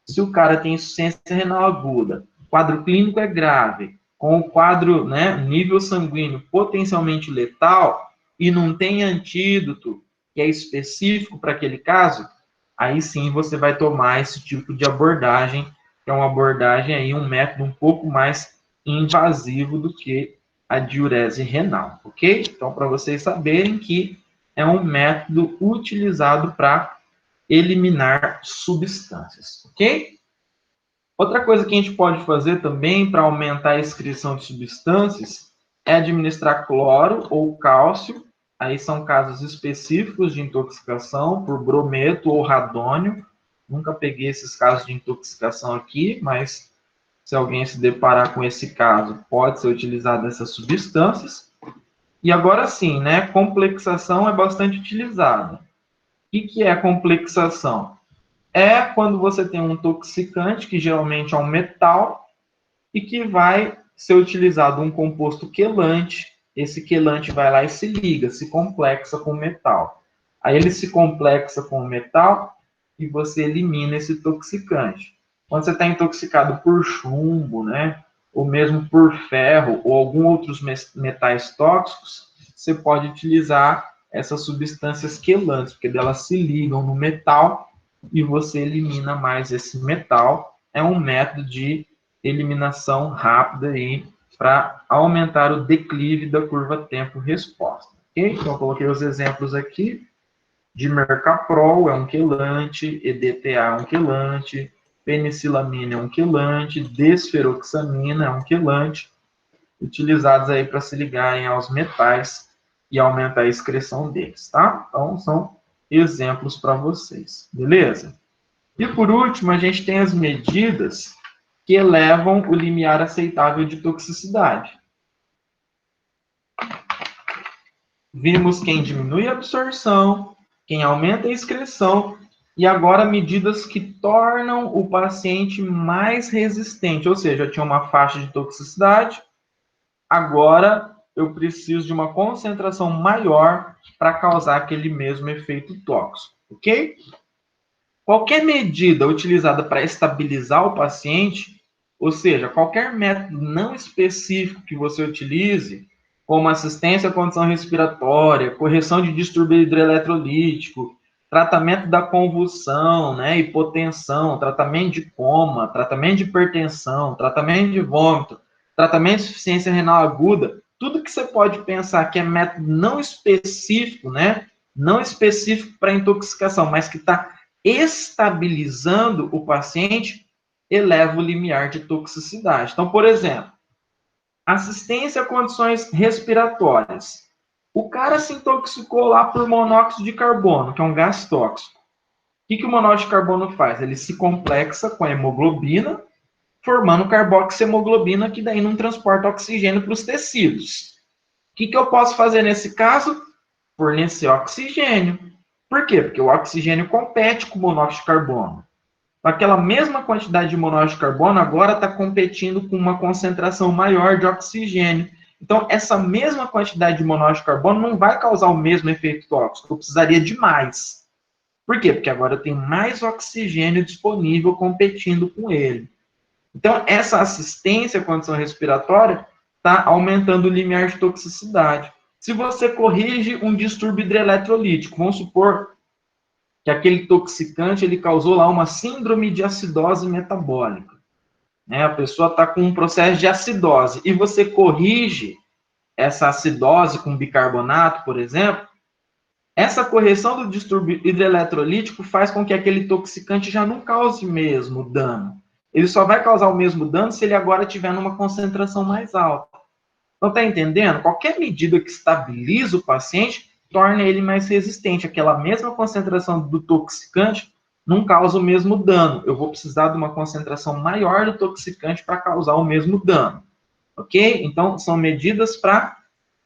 Se o cara tem insuficiência renal aguda, o quadro clínico é grave, com o quadro, né, nível sanguíneo potencialmente letal e não tem antídoto que é específico para aquele caso, aí sim você vai tomar esse tipo de abordagem, que é uma abordagem aí, um método um pouco mais invasivo do que a diurese renal, ok? Então, para vocês saberem que é um método utilizado para eliminar substâncias, ok? Outra coisa que a gente pode fazer também para aumentar a excreção de substâncias é administrar cloro ou cálcio. Aí são casos específicos de intoxicação por brometo ou radônio. Nunca peguei esses casos de intoxicação aqui, mas se alguém se deparar com esse caso, pode ser utilizado essas substâncias. E agora sim, né? Complexação é bastante utilizada. O que é complexação? É quando você tem um toxicante, que geralmente é um metal, e que vai ser utilizado um composto quelante. Esse quelante vai lá e se liga, se complexa com o metal. Aí ele se complexa com o metal e você elimina esse toxicante. Quando você está intoxicado por chumbo, né, ou mesmo por ferro ou algum outros metais tóxicos, você pode utilizar essas substâncias quelantes, porque elas se ligam no metal e você elimina mais esse metal. É um método de eliminação rápida aí para aumentar o declive da curva tempo-resposta. Okay? Então, eu coloquei os exemplos aqui de Mercaprol, é um quelante, EDTA é um quelante, penicilamina é um quelante, desferoxamina é um quelante, utilizados aí para se ligarem aos metais e aumentar a excreção deles, tá? Então, são exemplos para vocês, beleza? E por último, a gente tem as medidas que elevam o limiar aceitável de toxicidade. Vimos quem diminui a absorção, quem aumenta a excreção, e agora medidas que tornam o paciente mais resistente, ou seja, eu tinha uma faixa de toxicidade, agora eu preciso de uma concentração maior para causar aquele mesmo efeito tóxico, ok? Qualquer medida utilizada para estabilizar o paciente, ou seja, qualquer método não específico que você utilize, como assistência à condição respiratória, correção de distúrbio hidroeletrolítico, tratamento da convulsão, né, hipotensão, tratamento de coma, tratamento de hipertensão, tratamento de vômito, tratamento de insuficiência renal aguda, tudo que você pode pensar que é método não específico, né, não específico para intoxicação, mas que está estabilizando o paciente, eleva o limiar de toxicidade. Então, por exemplo, assistência a condições respiratórias. O cara se intoxicou lá por monóxido de carbono, que é um gás tóxico. O que o monóxido de carbono faz? Ele se complexa com a hemoglobina, formando carboxiemoglobina, que daí não transporta oxigênio para os tecidos. O que eu posso fazer nesse caso? Fornecer oxigênio. Por quê? Porque o oxigênio compete com o monóxido de carbono. Aquela mesma quantidade de monóxido de carbono agora está competindo com uma concentração maior de oxigênio. Então, essa mesma quantidade de monóxido de carbono não vai causar o mesmo efeito tóxico, eu precisaria de mais. Por quê? Porque agora eu tenho mais oxigênio disponível competindo com ele. Então, essa assistência à condição respiratória está aumentando o limiar de toxicidade. Se você corrige um distúrbio hidroeletrolítico, vamos supor que aquele toxicante ele causou lá uma síndrome de acidose metabólica, né? A pessoa está com um processo de acidose e você corrige essa acidose com bicarbonato, por exemplo, essa correção do distúrbio hidroeletrolítico faz com que aquele toxicante já não cause mesmo dano. Ele só vai causar o mesmo dano se ele agora estiver numa concentração mais alta. Então, está entendendo? Qualquer medida que estabiliza o paciente torna ele mais resistente. Aquela mesma concentração do toxicante não causa o mesmo dano. Eu vou precisar de uma concentração maior do toxicante para causar o mesmo dano. Ok? Então, são medidas para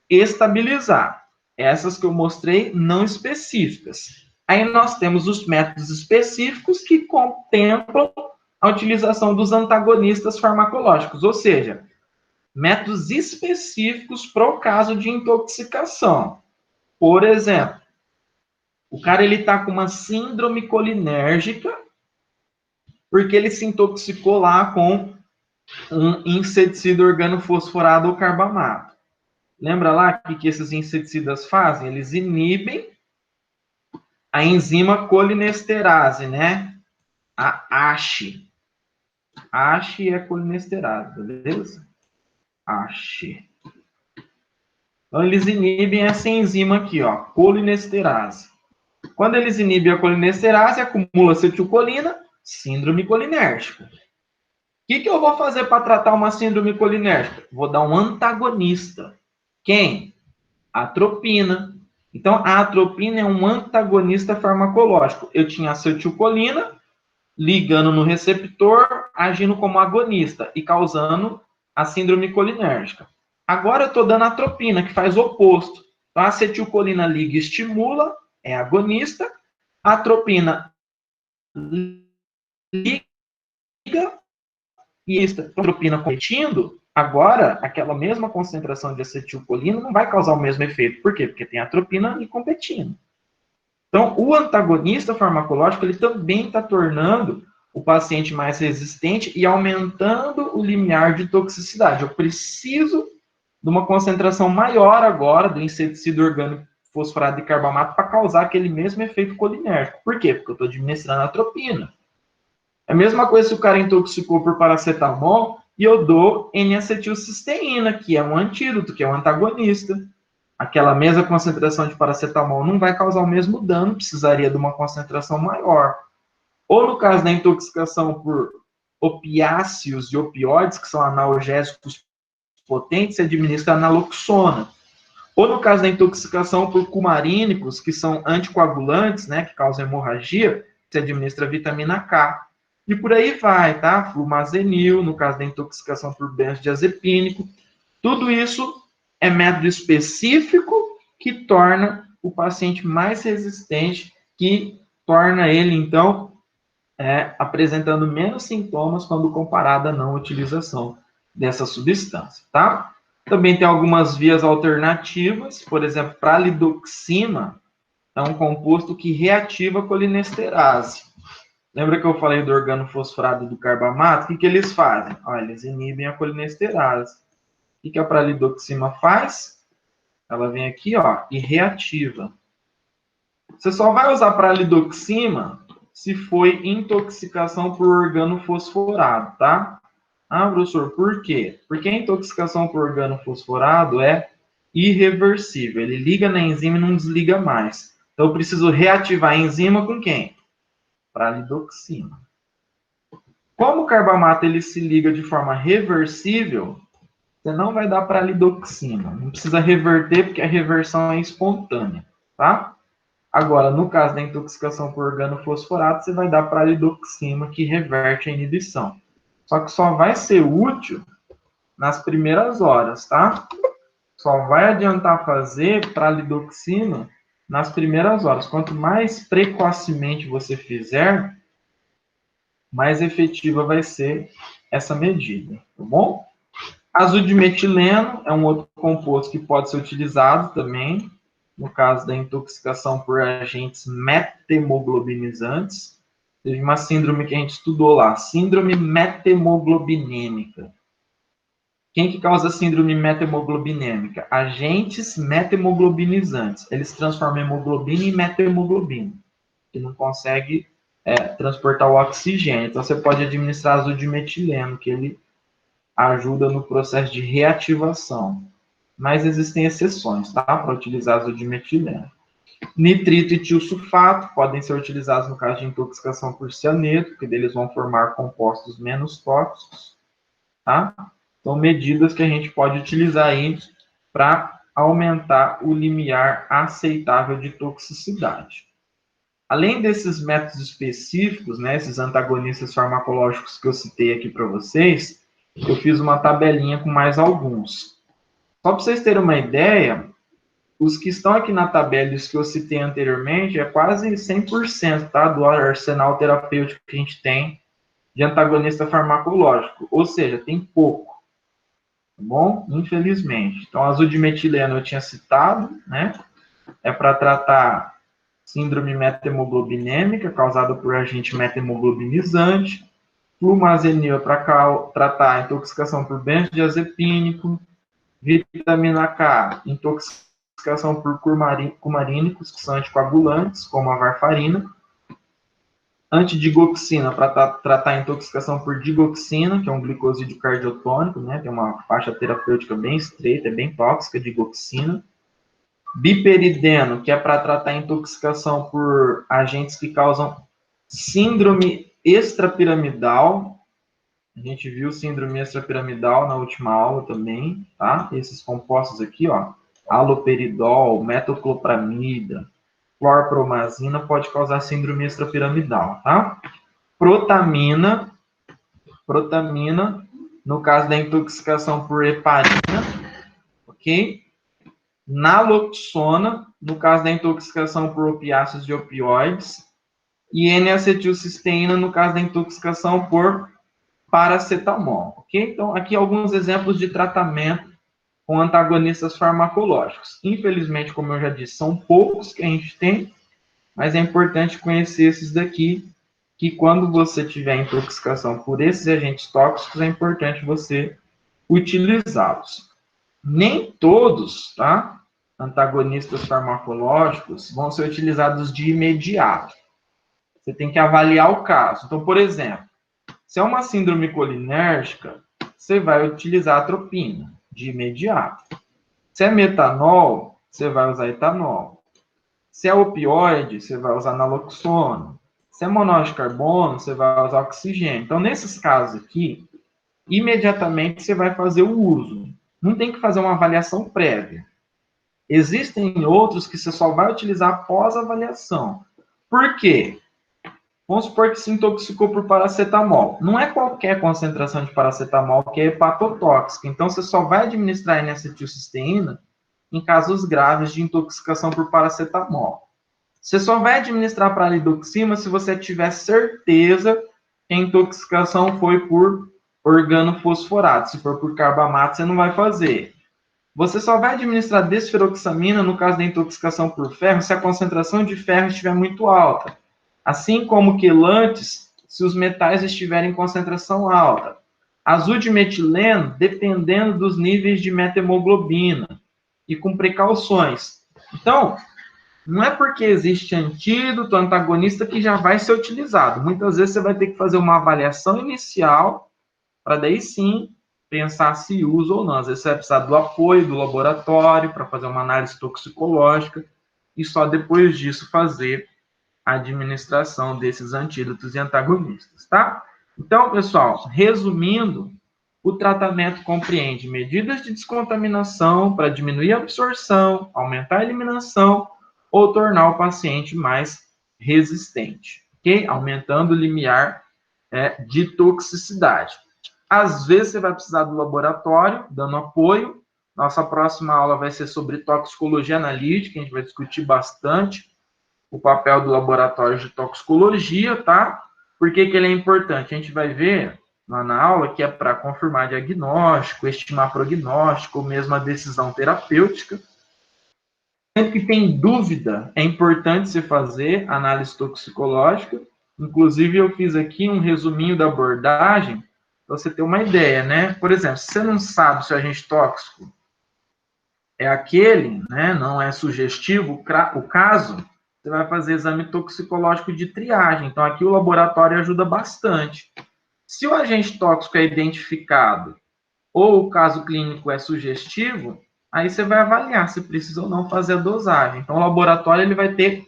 estabilizar. Essas que eu mostrei, não específicas. Aí nós temos os métodos específicos que contemplam a utilização dos antagonistas farmacológicos, ou seja, métodos específicos para o caso de intoxicação. Por exemplo, o cara ele está com uma síndrome colinérgica porque ele se intoxicou lá com um inseticida organofosforado ou carbamato. Lembra lá o que esses inseticidas fazem? Eles inibem a enzima colinesterase, né? A ASH. ASH é colinesterase, beleza? ASH. Então, eles inibem essa enzima aqui, ó, colinesterase. Quando eles inibem a colinesterase, acumula acetilcolina, síndrome colinérgica. O que eu vou fazer para tratar uma síndrome colinérgica? Vou dar um antagonista. Quem? Atropina. Então, a atropina é um antagonista farmacológico. Eu tinha acetilcolina ligando no receptor, agindo como agonista e causando a síndrome colinérgica. Agora eu estou dando atropina, que faz o oposto. Então, a acetilcolina liga e estimula, é agonista. A atropina liga e a atropina competindo. Agora, aquela mesma concentração de acetilcolina não vai causar o mesmo efeito. Por quê? Porque tem atropina ali competindo. Então, o antagonista farmacológico, ele também está tornando o paciente mais resistente e aumentando o limiar de toxicidade. Eu preciso de uma concentração maior agora do inseticida orgânico fosforado de carbamato para causar aquele mesmo efeito colinérgico. Por quê? Porque eu estou administrando atropina. É a mesma coisa se o cara intoxicou por paracetamol e eu dou N-acetilcisteína, que é um antídoto, que é um antagonista. Aquela mesma concentração de paracetamol não vai causar o mesmo dano, precisaria de uma concentração maior. Ou no caso da intoxicação por opiáceos e opioides, que são analgésicos potentes, se administra naloxona. Ou no caso da intoxicação por cumarínicos, que são anticoagulantes, né, que causam hemorragia, se administra vitamina K. E por aí vai, tá? Flumazenil, no caso da intoxicação por benzodiazepínico. Tudo isso é método específico que torna o paciente mais resistente, que torna ele, então, apresentando menos sintomas quando comparado à não utilização dessa substância, tá? Também tem algumas vias alternativas, por exemplo, pralidoxima é um composto que reativa a colinesterase. Lembra que eu falei do organofosforado e do carbamato? O que eles fazem? Eles inibem a colinesterase. O que a pralidoxima faz? Ela vem aqui, e reativa. Você só vai usar pralidoxima se foi intoxicação por organofosforado, tá? Ah, professor, por quê? Porque a intoxicação por organofosforado é irreversível. Ele liga na enzima e não desliga mais. Então, eu preciso reativar a enzima com quem? Pralidoxima. Como o carbamato ele se liga de forma reversível, você não vai dar pralidoxima. Não precisa reverter, porque a reversão é espontânea, tá? Agora, no caso da intoxicação por organofosforato, você vai dar pralidoxima, que reverte a inibição. Só que só vai ser útil nas primeiras horas, tá? Só vai adiantar fazer pralidoxima nas primeiras horas. Quanto mais precocemente você fizer, mais efetiva vai ser essa medida, tá bom? Azul de metileno é um outro composto que pode ser utilizado também. no caso da intoxicação por agentes metahemoglobinizantes. Teve uma síndrome que a gente estudou lá, síndrome metahemoglobinêmica. Quem que causa síndrome metahemoglobinêmica? Agentes metahemoglobinizantes. Eles transformam hemoglobina em metahemoglobina, que não consegue transportar o oxigênio. Então, você pode administrar azul de metileno, que ele ajuda no processo de reativação. Mas existem exceções, tá? Para utilizar azul de metileno. Nitrito e tiosulfato podem ser utilizados no caso de intoxicação por cianeto, porque eles vão formar compostos menos tóxicos, tá? São medidas que a gente pode utilizar aí para aumentar o limiar aceitável de toxicidade. Além desses métodos específicos, né, esses antagonistas farmacológicos que eu citei aqui para vocês, eu fiz uma tabelinha com mais alguns. Só para vocês terem uma ideia, os que estão aqui na tabela e os que eu citei anteriormente é quase 100%, tá, do arsenal terapêutico que a gente tem de antagonista farmacológico. Ou seja, tem pouco, tá bom? Infelizmente. Então, azul de metileno eu tinha citado, né? É para tratar síndrome metahemoglobinêmica causada por agente metahemoglobinizante. Flumazenil para tratar intoxicação por benzodiazepínico. Vitamina K, intoxicação por cumarínicos, que são anticoagulantes, como a varfarina. Antidigoxina, para tratar intoxicação por digoxina, que é um glicosídeo cardiotônico, né? Tem uma faixa terapêutica bem estreita, é bem tóxica, digoxina. Biperideno, que é para tratar intoxicação por agentes que causam síndrome extrapiramidal. A gente viu síndrome extrapiramidal na última aula também, tá? Esses compostos aqui, ó, haloperidol, metoclopramida, clorpromazina pode causar síndrome extrapiramidal, tá? Protamina, no caso da intoxicação por heparina, ok? Naloxona, no caso da intoxicação por opiáceos e opioides, e N-acetilcisteína, no caso da intoxicação por paracetamol, ok? Então, aqui alguns exemplos de tratamento com antagonistas farmacológicos. Infelizmente, como eu já disse, são poucos que a gente tem, mas é importante conhecer esses daqui, que quando você tiver intoxicação por esses agentes tóxicos, é importante você utilizá-los. Nem todos, tá? Antagonistas farmacológicos vão ser utilizados de imediato. Você tem que avaliar o caso. Então, por exemplo, se é uma síndrome colinérgica, você vai utilizar atropina de imediato. Se é metanol, você vai usar etanol. Se é opioide, você vai usar naloxona. Se é monóxido de carbono, você vai usar oxigênio. Então, nesses casos aqui, imediatamente você vai fazer o uso. Não tem que fazer uma avaliação prévia. Existem outros que você só vai utilizar após a avaliação. Por quê? Vamos supor que se intoxicou por paracetamol. Não é qualquer concentração de paracetamol que é hepatotóxica. Então, você só vai administrar N-acetilcisteína em casos graves de intoxicação por paracetamol. Você só vai administrar pralidoxima se você tiver certeza que a intoxicação foi por organofosforato. Se for por carbamato, você não vai fazer. Você só vai administrar desferoxamina no caso da intoxicação por ferro se a concentração de ferro estiver muito alta. Assim como quelantes, se os metais estiverem em concentração alta. Azul de metileno, dependendo dos níveis de metahemoglobina e com precauções. Então, não é porque existe antídoto, antagonista, que já vai ser utilizado. Muitas vezes você vai ter que fazer uma avaliação inicial para daí sim pensar se usa ou não. Às vezes você vai precisar do apoio do laboratório para fazer uma análise toxicológica e só depois disso fazer a administração desses antídotos e antagonistas, tá? Então, pessoal, resumindo, o tratamento compreende medidas de descontaminação para diminuir a absorção, aumentar a eliminação ou tornar o paciente mais resistente, ok? Aumentando o limiar de toxicidade. Às vezes você vai precisar do laboratório, dando apoio. Nossa próxima aula vai ser sobre toxicologia analítica, a gente vai discutir bastante o papel do laboratório de toxicologia, tá? Por que ele é importante? A gente vai ver lá na aula que é para confirmar diagnóstico, estimar prognóstico, ou mesmo a decisão terapêutica. que tem dúvida, é importante você fazer análise toxicológica. Inclusive, eu fiz aqui um resuminho da abordagem, para você ter uma ideia, né? Por exemplo, se você não sabe se o agente tóxico é aquele, né, não é sugestivo, o caso, você vai fazer exame toxicológico de triagem. Então, aqui o laboratório ajuda bastante. Se o agente tóxico é identificado ou o caso clínico é sugestivo, aí você vai avaliar se precisa ou não fazer a dosagem. Então, o laboratório ele vai ter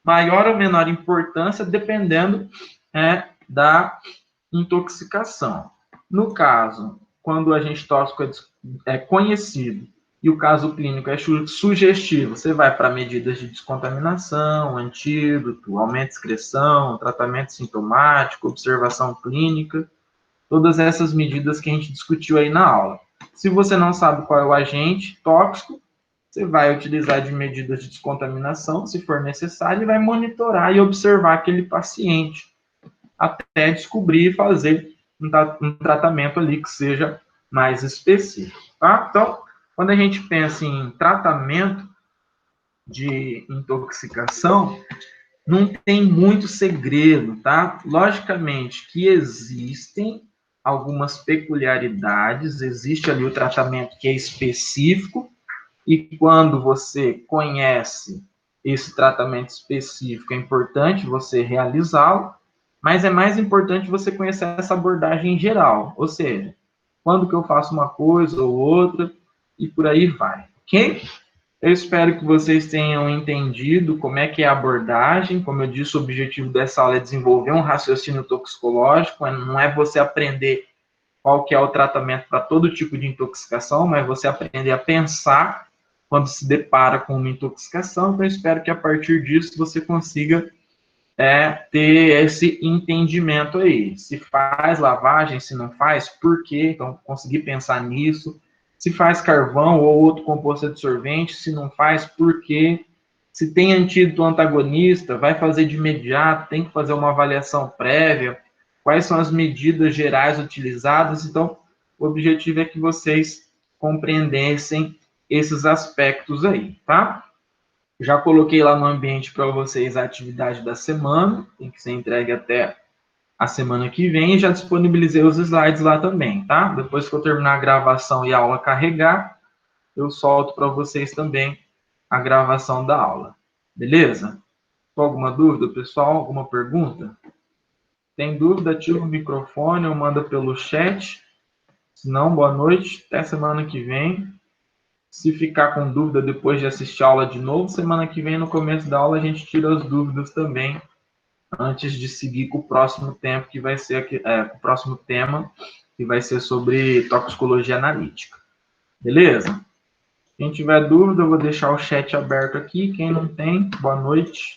maior ou menor importância dependendo da intoxicação. No caso, quando o agente tóxico é conhecido e o caso clínico é sugestivo, você vai para medidas de descontaminação, antídoto, aumento de excreção, tratamento sintomático, observação clínica, todas essas medidas que a gente discutiu aí na aula. Se você não sabe qual é o agente tóxico, você vai utilizar de medidas de descontaminação, se for necessário, e vai monitorar e observar aquele paciente até descobrir e fazer um tratamento ali que seja mais específico, tá? Então, quando a gente pensa em tratamento de intoxicação, não tem muito segredo, tá? Logicamente que existem algumas peculiaridades, existe ali o tratamento que é específico, e quando você conhece esse tratamento específico, é importante você realizá-lo, mas é mais importante você conhecer essa abordagem geral, ou seja, quando que eu faço uma coisa ou outra, e por aí vai, ok? Eu espero que vocês tenham entendido como é que é a abordagem. Como eu disse, o objetivo dessa aula é desenvolver um raciocínio toxicológico, não é você aprender qual que é o tratamento para todo tipo de intoxicação, mas você aprender a pensar quando se depara com uma intoxicação. Então, eu espero que a partir disso você consiga ter esse entendimento aí. Se faz lavagem, se não faz, por quê? Então, conseguir pensar nisso. Se faz carvão ou outro composto absorvente, se não faz, por quê? Se tem antídoto antagonista, vai fazer de imediato, tem que fazer uma avaliação prévia. Quais são as medidas gerais utilizadas? Então, o objetivo é que vocês compreendessem esses aspectos aí, tá? Já coloquei lá no ambiente para vocês a atividade da semana, tem que ser entregue até a semana que vem, e já disponibilizei os slides lá também, tá? Depois que eu terminar a gravação e a aula carregar, eu solto para vocês também a gravação da aula. Beleza? Com alguma dúvida, pessoal? Alguma pergunta? Tem dúvida? Ativa o microfone ou manda pelo chat. Se não, boa noite. Até semana que vem. Se ficar com dúvida depois de assistir a aula de novo, semana que vem, no começo da aula, a gente tira as dúvidas também, antes de seguir com o próximo tempo, que vai ser o próximo tema, que vai ser sobre toxicologia analítica. Beleza? Quem tiver dúvida, eu vou deixar o chat aberto aqui. Quem não tem, boa noite.